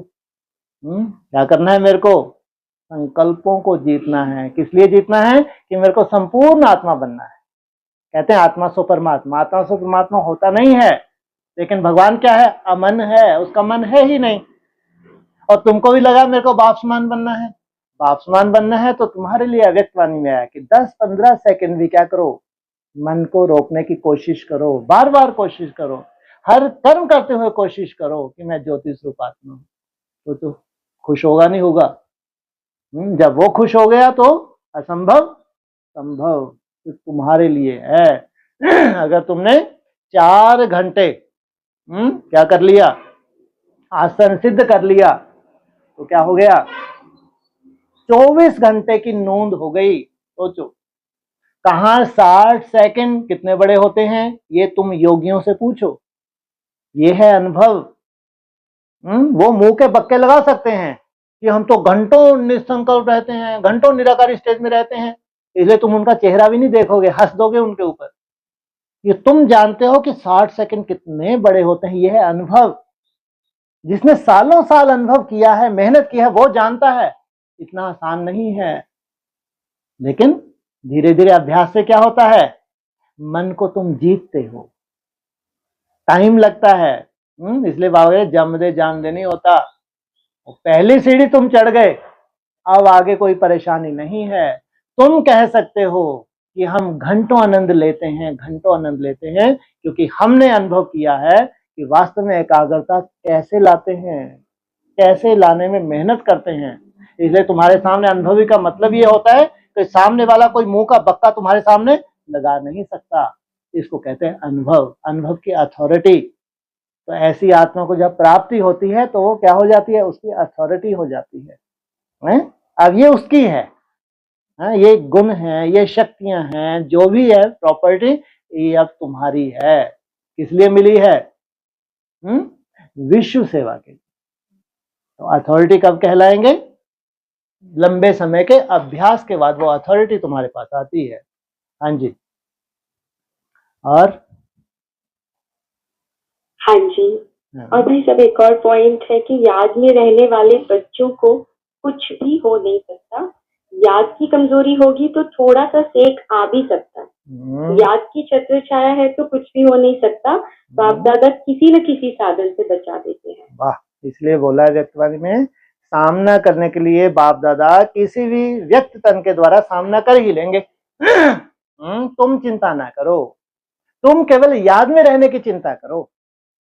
क्या करना है मेरे को? संकल्पों को जीतना है। किस लिए जीतना है? कि मेरे को संपूर्ण आत्मा बनना है। कहते हैं आत्मा सो परमात्मा। आत्मा सो परमात्मा होता नहीं है, लेकिन भगवान क्या है? अमन है, उसका मन है ही नहीं। और तुमको भी लगा मेरे को बाप समान बनना है। बाप समान बनना है तो तुम्हारे लिए अव्यक्त वाणी में आया कि 10-15 सेकंड भी क्या करो, मन को रोकने की कोशिश करो, बार बार कोशिश करो, हर कर्म करते हुए कोशिश करो कि मैं ज्योति स्वरूप आत्मा हूं। तो खुश होगा नहीं होगा? जब वो खुश हो गया तो असंभव संभव तो तुम्हारे लिए है। अगर तुमने 4 घंटे क्या कर लिया? आसन सिद्ध कर लिया, तो क्या हो गया? 24 घंटे की नींद हो गई। सोचो, कहां 60 सेकंड कितने बड़े होते हैं, ये तुम योगियों से पूछो। ये है अनुभव। वो मुंह के बक्के लगा सकते हैं कि हम तो घंटों निसंकल्प रहते हैं, घंटों निराकारी स्टेज में रहते हैं, इसलिए तुम उनका चेहरा भी नहीं देखोगे, हंस दोगे उनके ऊपर। ये तुम जानते हो कि 60 सेकंड कितने बड़े होते हैं। यह है अनुभव। जिसने सालों साल अनुभव किया है, मेहनत की है, वो जानता है इतना आसान नहीं है। लेकिन धीरे धीरे अभ्यास से क्या होता है? मन को तुम जीतते हो। टाइम लगता है, इसलिए बाबा जम दे जान दे नहीं होता। पहली सीढ़ी तुम चढ़ गए, अब आगे कोई परेशानी नहीं है। तुम कह सकते हो कि हम घंटों आनंद लेते हैं, घंटों आनंद लेते हैं, क्योंकि हमने अनुभव किया है कि वास्तव में एकाग्रता कैसे लाते हैं, कैसे लाने में मेहनत करते हैं। इसलिए तुम्हारे सामने अनुभवी का मतलब ये होता है कि सामने वाला कोई मुंह का बक्का तुम्हारे सामने लगा नहीं सकता। इसको कहते हैं अनुभव, अनुभव की अथॉरिटी। तो ऐसी आत्मा को जब प्राप्ति होती है तो वो क्या हो जाती है? उसकी अथॉरिटी हो जाती है। अब ये उसकी है, ये गुण है, ये शक्तियां हैं, जो भी है प्रॉपर्टी, ये अब तुम्हारी है। किस लिए मिली है? विश्व सेवा के लिए। तो अथॉरिटी कब कहलाएंगे? लंबे समय के अभ्यास के बाद वो अथॉरिटी तुम्हारे पास आती है। हाँ जी। और हाँ जी। और भाई सब एक और पॉइंट है कि याद में रहने वाले बच्चों को कुछ भी हो नहीं सकता। याद की कमजोरी होगी तो थोड़ा सा सेक आ भी सकता है। याद की छत्र छाया है तो कुछ भी हो नहीं सकता। बाप दादा किसी न किसी साधन से बचा देते हैं। वाह, इसलिए बोला है व्यक्तवाणी में, सामना करने के लिए बाप दादा किसी भी व्यक्त तन के द्वारा सामना कर ही लेंगे। तुम चिंता ना करो, तुम केवल याद में रहने की चिंता करो।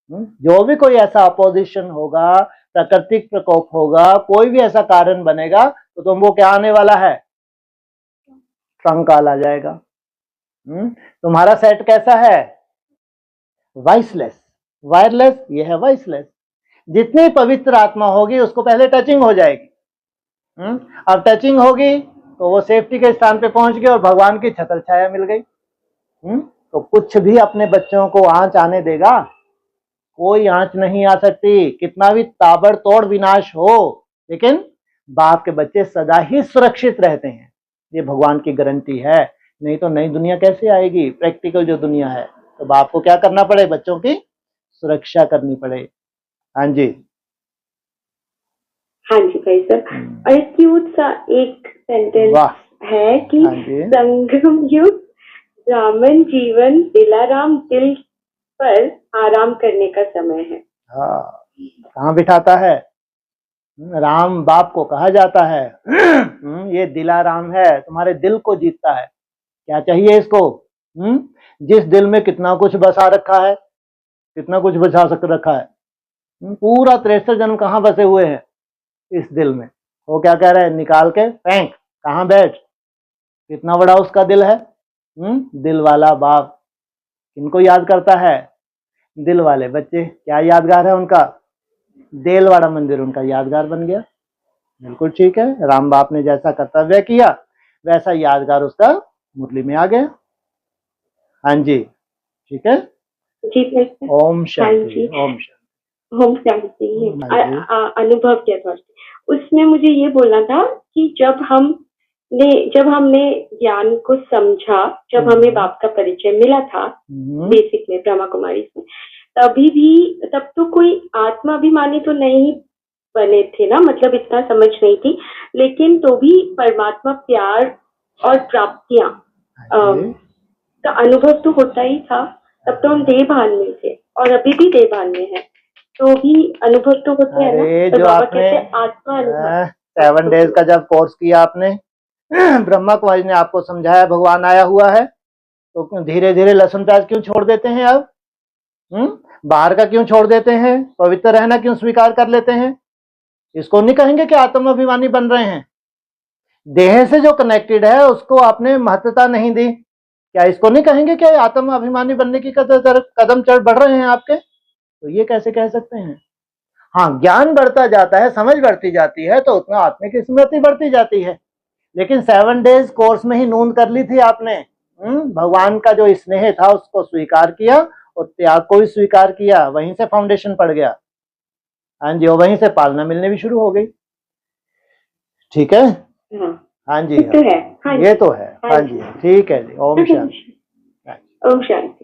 जो भी कोई ऐसा अपोजिशन होगा, प्राकृतिक प्रकोप होगा, कोई भी ऐसा कारण बनेगा, तो तुमको क्या आने वाला है? कंकाल आ जाएगा। तुम्हारा सेट कैसा है? वॉइसलेस, वायरलेस, ये है वॉइसलेस। जितनी पवित्र आत्मा होगी उसको पहले टचिंग हो जाएगी। अब टचिंग होगी तो वो सेफ्टी के स्थान पे पहुंच गई और भगवान की छत्र छाया मिल गई। तो कुछ भी अपने बच्चों को आंच आने देगा? कोई आंच नहीं आ सकती, कितना भी ताबड़तोड़ विनाश हो, लेकिन बाप के बच्चे सदा ही सुरक्षित रहते हैं। ये भगवान की गारंटी है। नहीं तो नई दुनिया कैसे आएगी, प्रैक्टिकल जो दुनिया है। तो बाप को क्या करना पड़े, बच्चों की सुरक्षा करनी पड़े। हाँ जी, हाँ जी भाई साहब। और क्यूट सा एक सेंटेंस वाह, है कि हाँ जी, संगम युग रामन जीवन दिलाराम दिल पर आराम करने का समय है। हाँ, कहाँ बिठाता है, राम बाप को कहा जाता है। ये दिलाराम है, तुम्हारे दिल को जीतता है। क्या चाहिए इसको? जिस दिल में कितना कुछ बसा रखा है, कितना कुछ बसा सक रखा है। पूरा 63 जन्म कहाँ बसे हुए हैं इस दिल में। वो क्या कह रहे हैं, निकाल के फेंक, कहाँ बैठ। कितना बड़ा उसका दिल है। दिल वाला बाप किनको याद करता है, दिल वाले बच्चे। क्या यादगार है उनका, देलवाड़ा मंदिर उनका यादगार बन गया। बिल्कुल ठीक है, राम बाप ने जैसा कर्तव्य किया वैसा यादगार उसका मुरली में आ गया। हाँ जी, ठीक है। जी भाई साहब। ओम हाँ शांति, जी, ओम शांति। होम शांति हाँ जी, अनुभव के तौर से उसमें मुझे ये बोलना था कि जब हमने ज्ञान को समझा, जब हमें बाप का परिचय मिला था बेसिक में ब्रह्मा कुमारी में, तब तो कोई आत्माभिमानी तो नहीं बने थे ना, मतलब इतना समझ नहीं थी, लेकिन तो भी परमात्मा प्यार और प्राप्तियां का अनुभव तो होता ही था। तब तो हम देहभान में थे और अभी भी देहभान में है, तो भी अनुभव तो होते हैं ना। तो जो बाबा आपने कहते हैं आत्मा अनुभव। 7 डेज का जब कोर्स किया आपने, ब्रह्मा कुमारी ने आपको समझाया भगवान आया हुआ है, तो धीरे धीरे लहसुन प्याज क्यों छोड़ देते हैं अब? बाहर का क्यों छोड़ देते हैं, पवित्र रहना क्यों स्वीकार कर लेते हैं? इसको नहीं कहेंगे कि आत्माभिमानी बन रहे हैं। देह से जो कनेक्टेड है उसको आपने महत्वता नहीं दी, क्या इसको नहीं कहेंगे कि आत्म अभिमानी बनने की कदम चढ़ बढ़ रहे हैं आपके? तो ये कैसे कह सकते हैं? हाँ, ज्ञान बढ़ता जाता है, समझ बढ़ती जाती है, तो उतना आत्मा की स्मृति बढ़ती जाती है। लेकिन 7 डेज कोर्स में ही नूंद कर ली थी आपने। भगवान का जो स्नेह था उसको स्वीकार किया और त्याग को भी स्वीकार किया, वहीं से फाउंडेशन पड़ गया। हाँ जी, और वहीं से पालना मिलने भी शुरू हो गई। ठीक है, हाँ जी, तो है। हाँ ये तो है। हाँ जी, ठीक है जी। ओम शांति। ओम शांति।